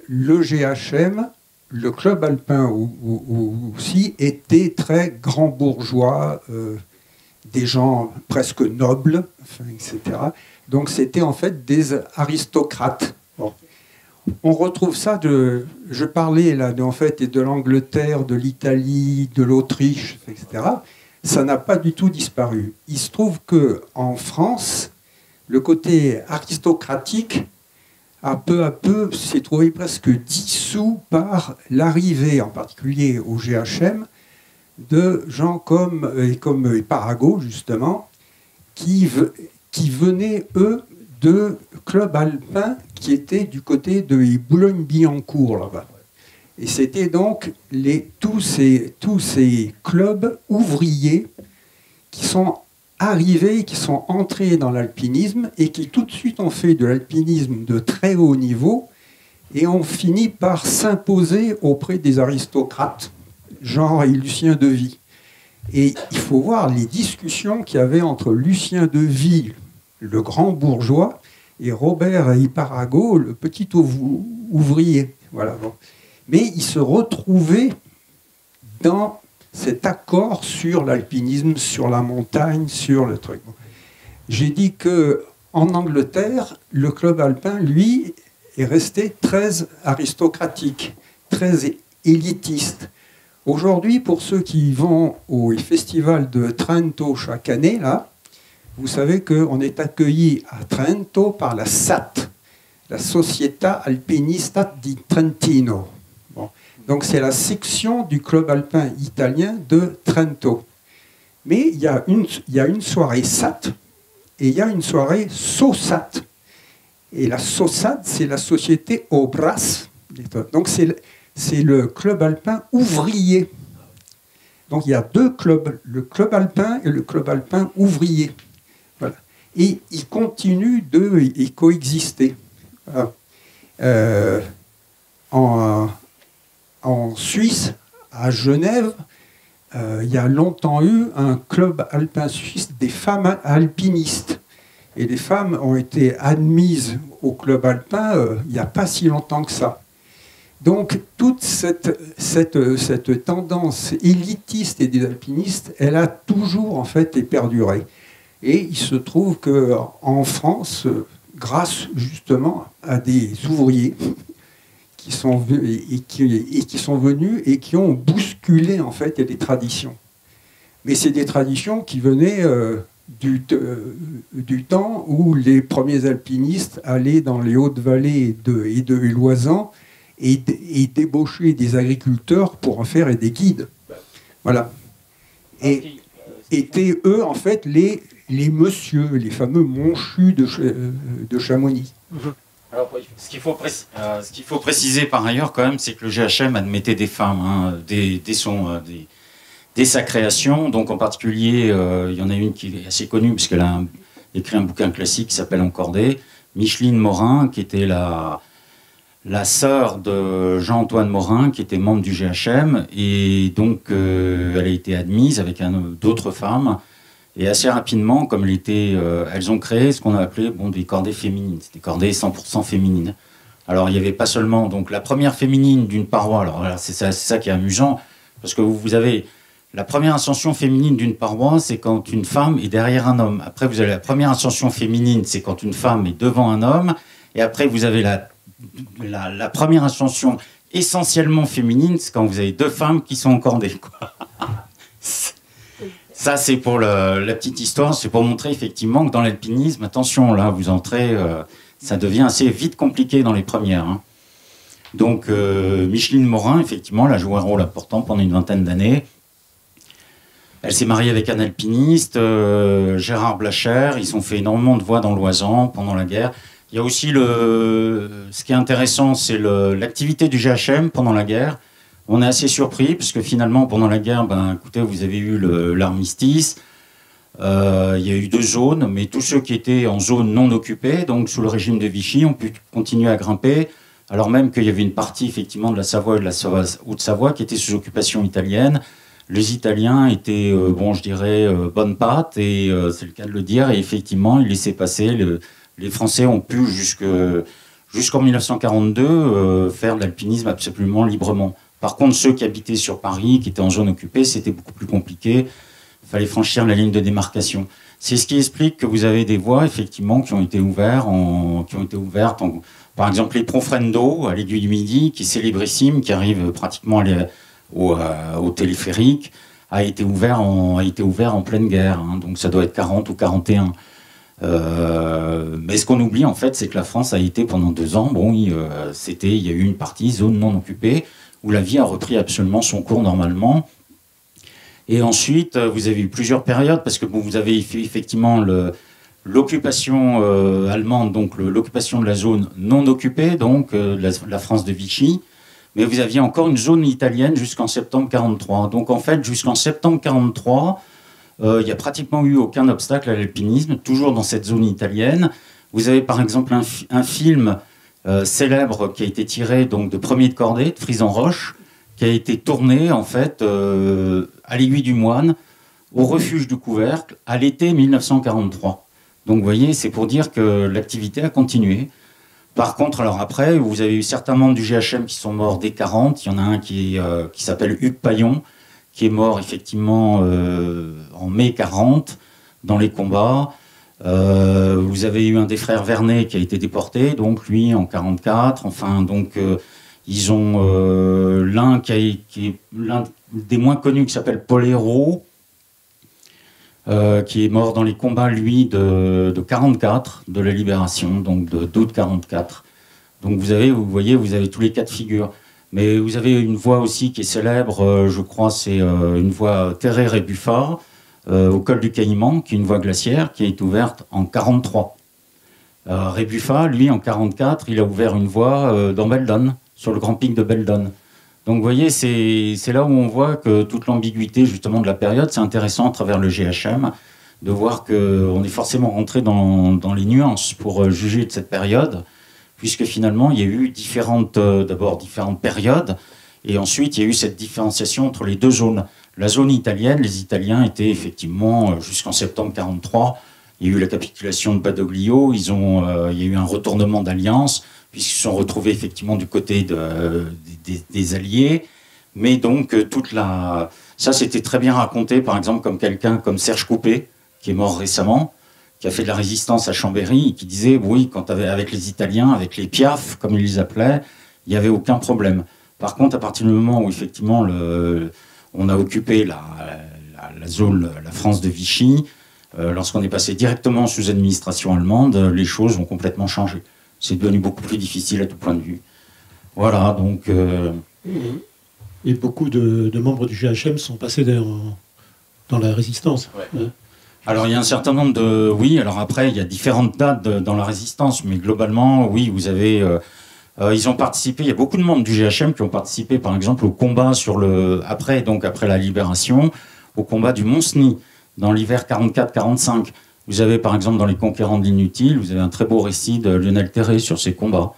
le GHM, le club alpin aussi, était très grand bourgeois, des gens presque nobles, enfin, etc. Donc c'était en fait des aristocrates. Bon. on retrouve ça je parlais là en fait de l'Angleterre, de l'Italie, de l'Autriche, etc. Ça n'a pas du tout disparu. Il se trouve que en France, le côté aristocratique a peu à peu s'est trouvé presque dissous par l'arrivée, en particulier au GHM, de gens comme Parago, justement, qui venaient, eux, de clubs alpins qui étaient du côté de Boulogne-Billancourt, là-bas. Et c'était donc tous ces clubs ouvriers qui sont arrivés, qui sont entrés dans l'alpinisme et qui tout de suite ont fait de l'alpinisme de très haut niveau et ont fini par s'imposer auprès des aristocrates, genre Lucien de Vie. Et il faut voir les discussions qu'il y avait entre Lucien de Vie, le grand bourgeois, et Robert Iparago, le petit ouvrier. Voilà. Bon. Mais ils se retrouvaient dans cet accord sur l'alpinisme, sur la montagne, sur le truc. J'ai dit qu'en Angleterre, le club alpin, lui, est resté très aristocratique, très élitiste. Aujourd'hui, pour ceux qui vont au festival de Trento chaque année, là, vous savez qu'on est accueilli à Trento par la SAT, la Società Alpinista di Trentino. Bon. Donc c'est la section du club alpin italien de Trento. Mais il y a une soirée SAT et il y a une soirée SOSAT. Et la SOSAT, c'est la société Obras. Donc c'est le club alpin ouvrier. Donc il y a deux clubs, le club alpin et le club alpin ouvrier. Voilà. Et ils continuent de coexister. Voilà. En Suisse, à Genève, il y a longtemps eu un club alpin suisse des femmes alpinistes. Et les femmes ont été admises au club alpin il n'y a pas si longtemps que ça. Donc toute cette tendance élitiste et des alpinistes, elle a toujours en fait perduré. Et il se trouve qu'en France, grâce justement à des ouvriers qui sont venus et qui ont bousculé en fait les traditions. Mais c'est des traditions qui venaient du temps où les premiers alpinistes allaient dans les hautes vallées et de Loisan et débauchaient des agriculteurs pour en faire des guides. Voilà. Et étaient eux en fait les messieurs, les fameux monchus de Chamonix. Alors, ce qu'il faut préciser par ailleurs quand même, c'est que le GHM admettait des femmes hein, dès sa création. Donc en particulier, il y en a une qui est assez connue parce qu'elle a écrit un bouquin classique qui s'appelle Encordé, Micheline Morin, qui était la sœur de Jean-Antoine Morin, qui était membre du GHM, et donc elle a été admise avec d'autres femmes. Et assez rapidement, comme elles ont créé ce qu'on a appelé des cordées féminines, des cordées 100% féminines. Alors il n'y avait pas seulement donc la première féminine d'une paroi. Alors voilà, c'est ça qui est amusant, parce que vous avez la première ascension féminine d'une paroi, c'est quand une femme est derrière un homme. Après vous avez la première ascension féminine, c'est quand une femme est devant un homme. Et après vous avez la première ascension essentiellement féminine, c'est quand vous avez deux femmes qui sont encordées, quoi. Ça, c'est pour la petite histoire, c'est pour montrer effectivement que dans l'alpinisme, attention, là, vous entrez, ça devient assez vite compliqué dans les premières. Hein. Donc, Micheline Morin, effectivement, elle a joué un rôle important pendant une vingtaine d'années. Elle s'est mariée avec un alpiniste, Gérard Blacher. Ils ont fait énormément de voies dans l'Oisan pendant la guerre. Il y a aussi ce qui est intéressant, c'est l'activité du GHM pendant la guerre. On est assez surpris, parce que finalement, pendant la guerre, écoutez, vous avez eu l'armistice, il y a eu 2 zones, mais tous ceux qui étaient en zone non occupée, donc sous le régime de Vichy, ont pu continuer à grimper, alors même qu'il y avait une partie, effectivement, de la Savoie et de la Haute-Savoie qui était sous occupation italienne. Les Italiens étaient, je dirais, bonne patte, et c'est le cas de le dire, et effectivement, ils laissaient passer. Les Français ont pu, jusqu'en 1942, faire de l'alpinisme absolument librement. Par contre, ceux qui habitaient sur Paris, qui étaient en zone occupée, c'était beaucoup plus compliqué. Il fallait franchir la ligne de démarcation. C'est ce qui explique que vous avez des voies, effectivement, qui ont été ouvertes Par exemple, les Profrendo à l'Aiguille du Midi, qui est célébrissime, qui arrive pratiquement au téléphérique, a été ouvert en pleine guerre. Hein, donc ça doit être 40 ou 41. Mais ce qu'on oublie en fait, c'est que la France a été pendant 2 ans, bon, il y a eu une partie zone non occupée où la vie a repris absolument son cours normalement. Et ensuite, vous avez eu plusieurs périodes parce que bon, vous avez effectivement l'occupation allemande, donc l'occupation de la zone non occupée, donc la France de Vichy. Mais vous aviez encore une zone italienne jusqu'en septembre 1943. Donc en fait, jusqu'en septembre 1943, il n'y a pratiquement eu aucun obstacle à l'alpinisme, toujours dans cette zone italienne. Vous avez par exemple un film célèbre qui a été tiré donc, de Premier de Cordée, de Frise-en-Roche, qui a été tourné en fait à l'Aiguille du Moine, au refuge du Couvercle, à l'été 1943. Donc vous voyez, c'est pour dire que l'activité a continué. Par contre, alors après, vous avez eu certains membres du GHM qui sont morts dès 40. Il y en a un qui s'appelle Hugues Paillon, qui est mort effectivement en mai 40 dans les combats. Vous avez eu un des frères Vernet qui a été déporté, donc lui en 44. Enfin, donc ils ont l'un qui est l'un des moins connus qui s'appelle Paul Hérault, qui est mort dans les combats, lui, de 44, de la Libération, donc d'août 44. Donc vous voyez, vous avez tous les cas de figure. Mais vous avez une voie aussi qui est célèbre, je crois, c'est une voie Terré-Rébuffat, au col du Caïman, qui est une voie glaciaire, qui est ouverte en 43. Rébuffat, lui, en 44, il a ouvert une voie dans Beldon, sur le grand pic de Beldon. Donc vous voyez, c'est là où on voit que toute l'ambiguïté justement de la période, c'est intéressant à travers le GHM, de voir qu'on est forcément rentré dans les nuances pour juger de cette période, puisque finalement il y a eu d'abord différentes périodes, et ensuite il y a eu cette différenciation entre les deux zones. La zone italienne, les Italiens étaient effectivement, jusqu'en septembre 1943, il y a eu la capitulation de Badoglio, il y a eu un retournement d'alliance, puisqu'ils se sont retrouvés effectivement du côté des Alliés. Mais donc, ça, c'était très bien raconté, par exemple, comme quelqu'un comme Serge Coupé, qui est mort récemment, qui a fait de la résistance à Chambéry, et qui disait, oui, avec les Italiens, avec les Piaf, comme ils les appelaient, il n'y avait aucun problème. Par contre, à partir du moment où, effectivement, on a occupé la zone, la France de Vichy, lorsqu'on est passé directement sous administration allemande, les choses ont complètement changé. C'est devenu beaucoup plus difficile à tout point de vue. Voilà, donc... Et beaucoup de membres du GHM sont passés dans la résistance. Ouais. Alors, il y a un certain nombre de... Oui, alors après, il y a différentes dates dans la résistance, mais globalement, oui, vous avez... ils ont participé, il y a beaucoup de membres du GHM qui ont participé, par exemple, au combat après la libération, au combat du Mont-Cenis, dans l'hiver 44-45. Vous avez par exemple dans Les Conquérants de l'Inutile, vous avez un très beau récit de Lionel Terré sur ces combats.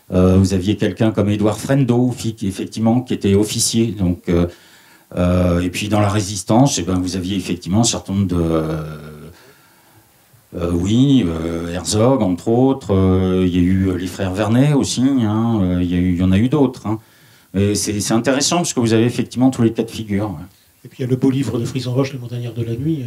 Vous aviez quelqu'un comme Édouard Frendo, qui était officier. Donc, et puis dans la Résistance, vous aviez effectivement un certain nombre Herzog entre autres. Il y a eu les frères Vernet aussi. Hein, il y en a eu d'autres. Hein. C'est intéressant parce que vous avez effectivement tous les cas de figure. Ouais. Et puis il y a le beau livre de Frise-en-Roche, Les Montagnards de la Nuit.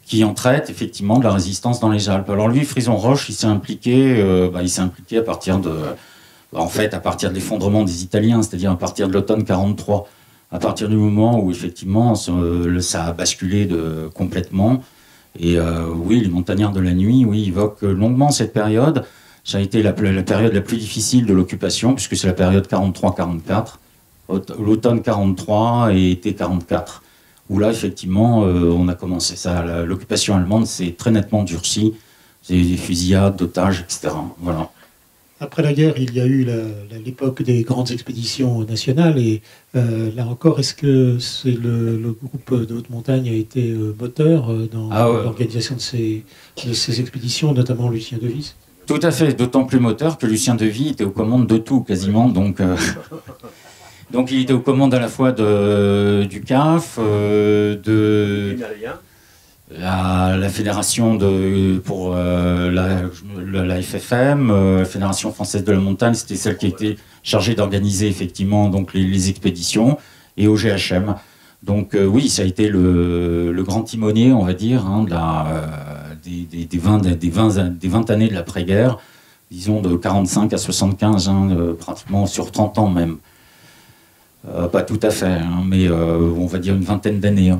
Qui en traite effectivement de la résistance dans les Alpes. Alors lui, Frise-en-Roche, il s'est impliqué à partir de l'effondrement des Italiens, c'est-à-dire à partir de l'automne 43, à partir du moment où effectivement ça a basculé complètement. Et oui, les Montagnards de la Nuit, oui, évoquent longuement cette période. Ça a été la période la plus difficile de l'occupation, puisque c'est la période 43-44, l'automne 43 et été 44. Où là, effectivement, on a commencé ça. L'occupation allemande s'est très nettement durcie. Des fusillades, d'otages, etc. Voilà. Après la guerre, il y a eu l'époque des grandes expéditions nationales. Et là encore, est-ce que le groupe de haute montagne a été moteur dans l'organisation de ces expéditions, notamment Lucien Devisse? Tout à fait, d'autant plus moteur que Lucien Deville était aux commandes de tout, quasiment. Donc il était aux commandes à la fois du CAF, de la fédération pour la FFM, la Fédération française de la montagne, c'était celle qui était chargée d'organiser effectivement donc les expéditions, et au GHM. Donc oui, ça a été le grand timonier, on va dire, hein, des 20 années de l'après-guerre, disons de 45 à 75, pratiquement sur 30 ans même. Pas tout à fait, mais on va dire une vingtaine d'années.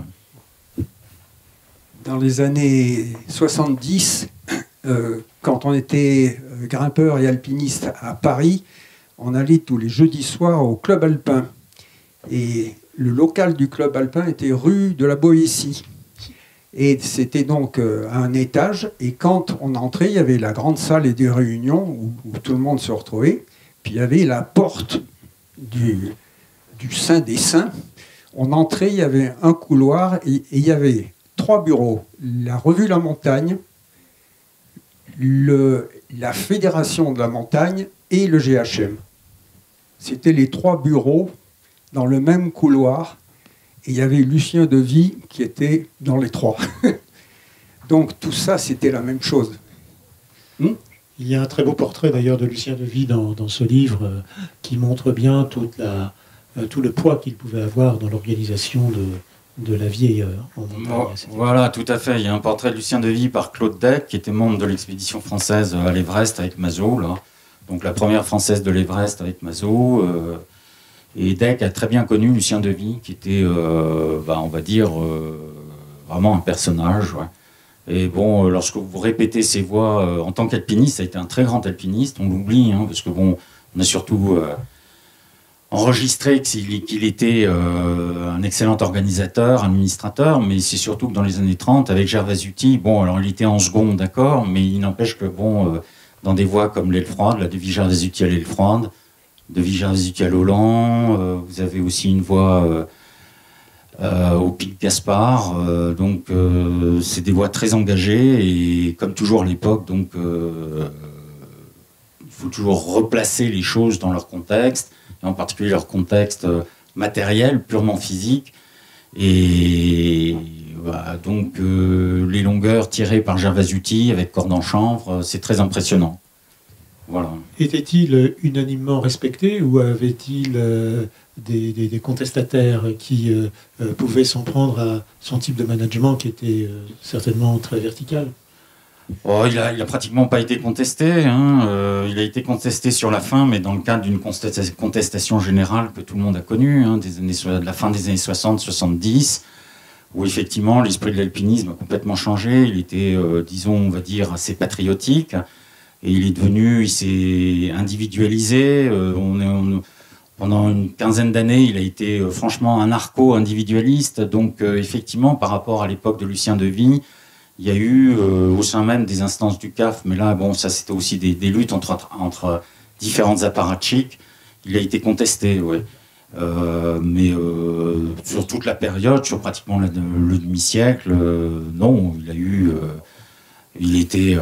Dans les années 70, quand on était grimpeur et alpiniste à Paris, on allait tous les jeudis soirs au club alpin. Et le local du club alpin était rue de la Boétie. Et c'était donc à un étage. Et quand on entrait, il y avait la grande salle des réunions où tout le monde se retrouvait. Puis il y avait la porte du Saint des Saints. On entrait, il y avait un couloir et il y avait 3 bureaux. La revue La Montagne, la Fédération de la Montagne et le GHM. C'était les 3 bureaux dans le même couloir. Et il y avait Lucien Devy qui était dans les 3. Donc tout ça, c'était la même chose. Il y a un très beau portrait d'ailleurs de Lucien Devy dans ce livre qui montre bien tout le poids qu'il pouvait avoir dans l'organisation de la vie en montagne. Voilà, tout à fait. Il y a un portrait de Lucien Devy par Claude Deck, qui était membre de l'expédition française à l'Everest avec Mazot, là. Donc la première française de l'Everest avec Mazot. Et Deck a très bien connu Lucien Devy, qui était, on va dire, vraiment un personnage. Ouais. Et bon, lorsque vous répétez ses voix en tant qu'alpiniste, ça a été un très grand alpiniste, on l'oublie, parce que bon, on a surtout enregistré qu'il était un excellent organisateur, administrateur, mais c'est surtout que dans les années 30, avec Gervasuti, bon, alors il était en second, d'accord, mais il n'empêche que, bon, dans des voies comme l'aile froide, là, de Gervasuti à l'aile froide, de Gervasuti à Lolan, vous avez aussi une voie au Pic Gaspard, donc c'est des voies très engagées, et comme toujours à l'époque, donc il faut toujours replacer les choses dans leur contexte, et en particulier leur contexte matériel, purement physique. Et donc les longueurs tirées par Gervasuti avec corde en chanvre, c'est très impressionnant. Voilà. Était-il unanimement respecté ou avait-il des contestataires qui pouvaient s'en prendre à son type de management qui était certainement très vertical? Oh, il a pratiquement pas été contesté. Il a été contesté sur la fin, mais dans le cadre d'une contestation générale que tout le monde a connue, de la fin des années 60-70, où effectivement l'esprit de l'alpinisme a complètement changé. Il était, disons, on va dire, assez patriotique, et il s'est individualisé. Pendant une quinzaine d'années, il a été franchement anarcho-individualiste. Donc effectivement, par rapport à l'époque de Lucien Devy, il y a eu au sein même des instances du CAF, mais là, bon, ça c'était aussi des luttes entre différentes apparatchiks. Il a été contesté, ouais. Mais sur toute la période, sur pratiquement le demi-siècle, non, il était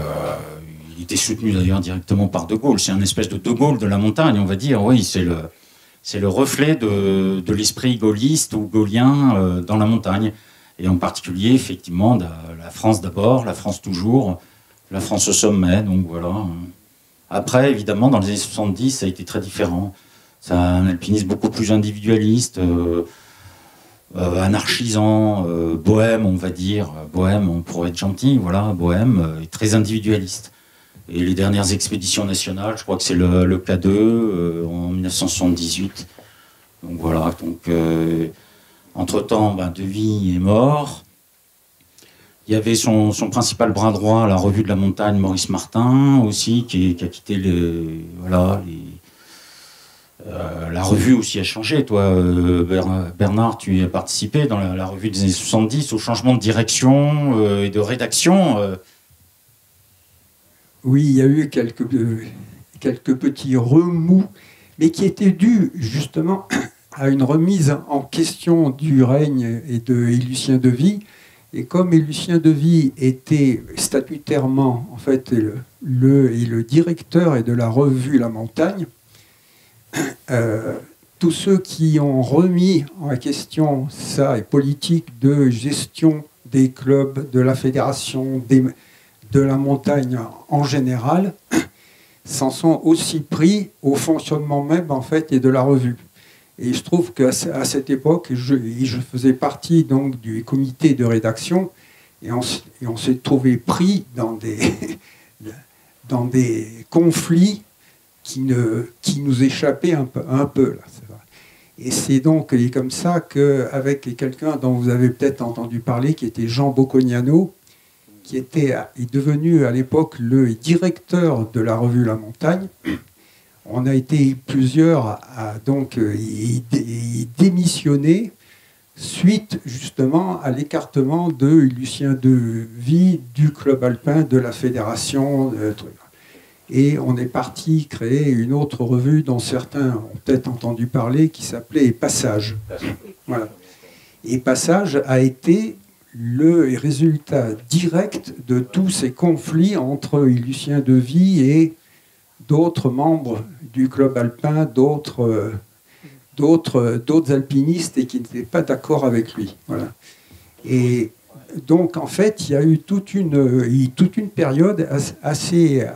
soutenu d'ailleurs directement par De Gaulle. C'est un espèce de Gaulle de la montagne, on va dire. Oui, c'est le reflet de l'esprit gaulliste ou gaullien dans la montagne. Et en particulier, effectivement, la France d'abord, la France toujours, la France au sommet, donc voilà. Après, évidemment, dans les années 70, ça a été très différent. C'est un alpinisme beaucoup plus individualiste, anarchisant, bohème, on va dire. Bohème, on pourrait être gentil, voilà, bohème, et très individualiste. Et les dernières expéditions nationales, je crois que c'est le K2 en 1978. Donc voilà, donc... entre-temps, Devy est mort. Il y avait son principal bras droit à la Revue de la Montagne, Maurice Martin, aussi, qui a quitté la revue aussi a changé. Toi, Bernard, tu as participé dans la revue des années 70 au changement de direction et de rédaction. Oui, il y a eu quelques petits remous, mais qui étaient dus justement à une remise en question du règne et Lucien Devy. Et comme Lucien Devy était statutairement en fait le directeur et de la revue La Montagne, tous ceux qui ont remis en question ça et politique de gestion des clubs, de la fédération, de la montagne en général, s'en sont aussi pris au fonctionnement même en fait et de la revue. Et il se trouve qu'à cette époque, je faisais partie donc du comité de rédaction et on s'est trouvé pris dans dans des conflits qui nous échappaient un peu là. Et c'est donc comme ça qu'avec quelqu'un dont vous avez peut-être entendu parler, qui était Jean Bocconiano, qui est devenu à l'époque le directeur de la revue La Montagne. On a été plusieurs à donc y démissionner suite justement à l'écartement de Lucien Devy du club alpin, de la fédération. Et on est parti créer une autre revue dont certains ont peut-être entendu parler, qui s'appelait Passage. Voilà. Et Passage a été le résultat direct de tous ces conflits entre Lucien Devy et d'autres membres du club alpin, d'autres alpinistes et qui n'étaient pas d'accord avec lui. Voilà. Et donc, en fait, il y a eu toute une période assez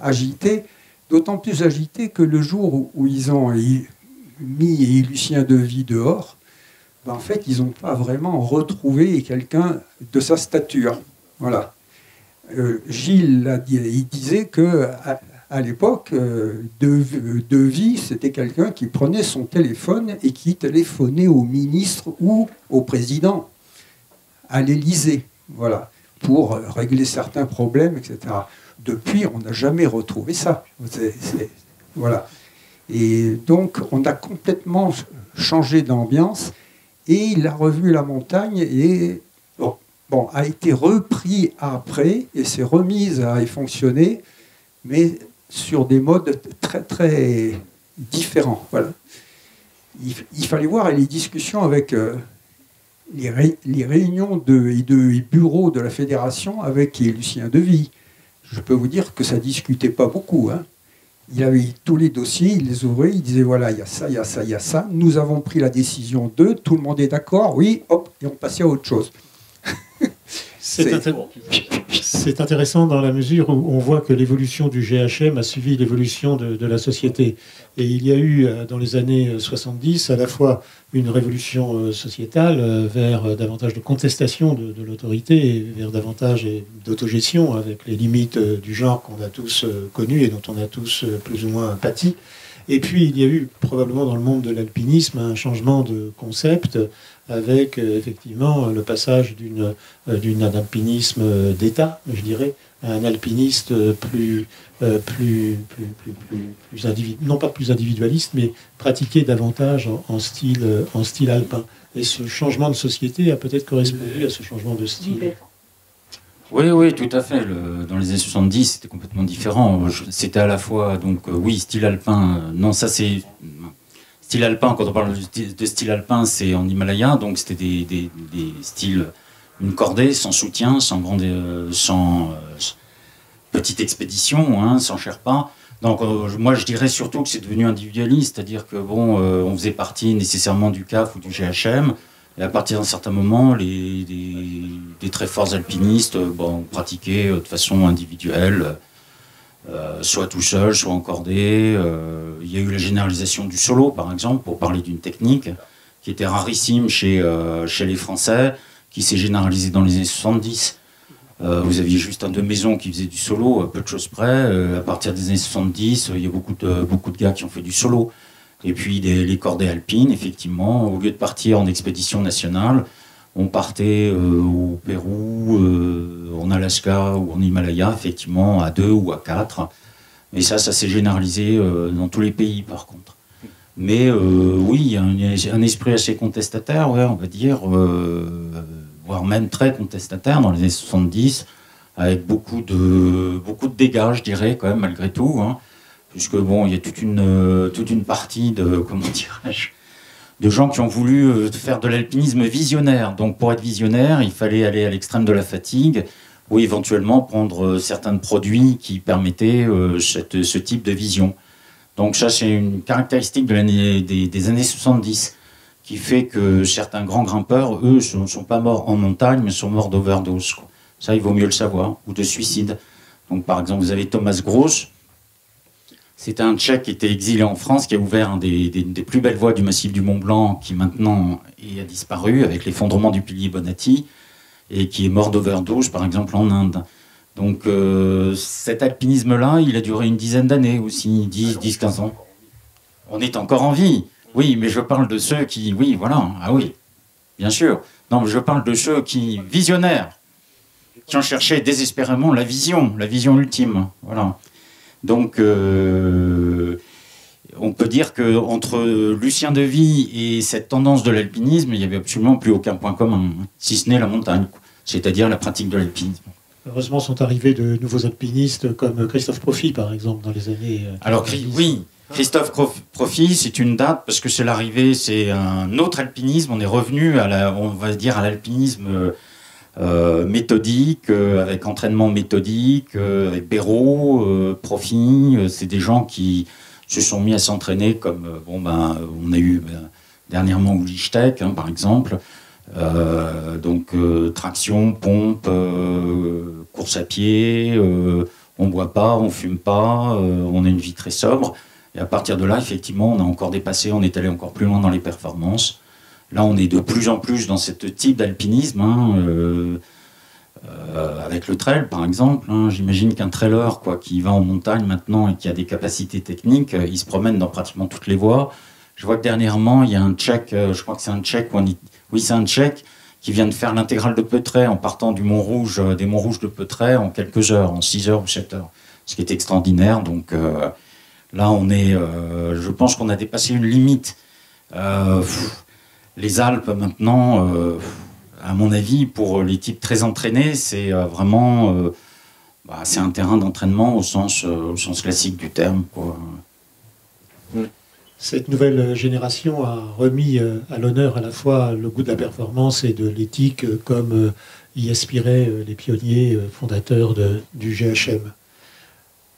agitée, d'autant plus agitée que le jour où ils ont mis Lucien Devy dehors, ben en fait, ils n'ont pas vraiment retrouvé quelqu'un de sa stature. Voilà. Gilles, il disait que à l'époque, Devy, c'était quelqu'un qui prenait son téléphone et qui téléphonait au ministre ou au président à l'Élysée, voilà, pour régler certains problèmes, etc. Depuis, on n'a jamais retrouvé ça. Voilà. Et donc, on a complètement changé d'ambiance et la revue La Montagne a été repris après et s'est remise à y fonctionner, mais sur des modes très, très différents. Voilà. Il fallait voir les discussions avec les réunions et bureaux de la fédération avec Lucien Devy. Je peux vous dire que ça ne discutait pas beaucoup. Hein. Il avait tous les dossiers, il les ouvrait, il disait voilà, il y a ça, il y a ça, il y a ça. Nous avons pris la décision de, tout le monde est d'accord, oui, hop, et on passait à autre chose. C'est intéressant dans la mesure où on voit que l'évolution du GHM a suivi l'évolution de la société. Et il y a eu, dans les années 70, à la fois une révolution sociétale vers davantage de contestation de l'autorité et vers davantage d'autogestion avec les limites du genre qu'on a tous connues et dont on a tous plus ou moins pâti. Et puis, il y a eu probablement dans le monde de l'alpinisme un changement de concept avec effectivement le passage d'un alpinisme d'État, je dirais, à un alpiniste non pas plus individualiste, mais pratiqué davantage en style alpin. Et ce changement de société a peut-être correspondu à ce changement de style. Oui, tout à fait. Dans les années 70, c'était complètement différent. C'était à la fois, donc, oui, style alpin. Non, ça c'est... Style alpin, quand on parle de style alpin, c'est en Himalaya, donc c'était des styles, une cordée, sans soutien, sans petite expédition, hein, sans Sherpa. Donc moi je dirais surtout que c'est devenu individualiste, c'est-à-dire que bon, on faisait partie nécessairement du CAF ou du GHM, et à partir d'un certain moment, des très forts alpinistes pratiquaient de façon individuelle, soit tout seul, soit en cordée. Il y a eu la généralisation du solo, par exemple, pour parler d'une technique qui était rarissime chez les Français, qui s'est généralisée dans les années 70. Vous aviez juste un de maison qui faisait du solo, à peu de choses près. À partir des années 70, il y a beaucoup de gars qui ont fait du solo. Et puis les cordées alpines, effectivement, au lieu de partir en expédition nationale, on partait au Pérou, en Alaska ou en Himalaya, effectivement, à 2 ou à 4. Et ça s'est généralisé dans tous les pays, par contre. Mais oui, il y a un esprit assez contestataire, ouais, on va dire, voire même très contestataire dans les années 70, avec beaucoup de dégâts, je dirais, quand même, malgré tout. Hein, puisque, bon, il y a toute une partie de, comment dirais-je, de gens qui ont voulu faire de l'alpinisme visionnaire. Donc pour être visionnaire, il fallait aller à l'extrême de la fatigue ou éventuellement prendre certains produits qui permettaient ce type de vision. Donc ça, c'est une caractéristique des années 70 qui fait que certains grands grimpeurs, eux, ne sont pas morts en montagne, mais sont morts d'overdose. Ça, il vaut mieux le savoir, ou de suicide. Donc par exemple, vous avez Thomas Gross. C'était un Tchèque qui était exilé en France, qui a ouvert des plus belles voies du massif du Mont Blanc, qui maintenant a disparu avec l'effondrement du pilier Bonatti, et qui est mort d'overdose, par exemple, en Inde. Donc cet alpinisme-là, il a duré une dizaine d'années aussi, 10-15 ans. On est encore en vie. Oui, mais je parle de ceux qui... Oui, voilà. Ah oui, bien sûr. Non, mais je parle de ceux qui... visionnaires, qui ont cherché désespérément la vision ultime. Voilà. Donc, on peut dire qu'entre Lucien Devy et cette tendance de l'alpinisme, il n'y avait absolument plus aucun point commun, si ce n'est la montagne, c'est-à-dire la pratique de l'alpinisme. Heureusement sont arrivés de nouveaux alpinistes comme Christophe Profit, par exemple, dans les années... Alors, oui, Christophe Profit, c'est une date, parce que c'est l'arrivée, c'est un autre alpinisme. On est revenu on va dire, à l'alpinisme méthodique, avec entraînement méthodique, avec Béraud, Profit. C'est des gens qui se sont mis à s'entraîner comme... on a eu dernièrement Ulichtek, par exemple. Donc traction, pompe, course à pied, on boit pas, on fume pas, on a une vie très sobre. Et à partir de là, effectivement, on a encore dépassé, on est allé encore plus loin dans les performances. Là, on est de plus en plus dans ce type d'alpinisme, avec le trail, par exemple. J'imagine qu'un trailer qui va en montagne maintenant et qui a des capacités techniques, il se promène dans pratiquement toutes les voies. Je vois que dernièrement, il y a un Tchèque, je crois que c'est un Tchèque, oui, c'est un Tchèque, qui vient de faire l'intégrale de Peutray en partant des Monts-Rouges de Peutray en quelques heures, en 6 heures ou 7 heures. Ce qui est extraordinaire. Donc là, je pense qu'on a dépassé une limite. Les Alpes, maintenant, à mon avis, pour les types très entraînés, c'est vraiment c'est un terrain d'entraînement au sens classique du terme, quoi. Cette nouvelle génération a remis à l'honneur à la fois le goût de la performance et de l'éthique, comme y aspiraient les pionniers fondateurs du GHM.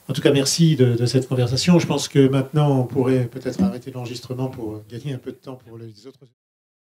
En tout cas, merci de cette conversation. Je pense que maintenant, on pourrait peut-être arrêter l'enregistrement pour gagner un peu de temps pour les autres.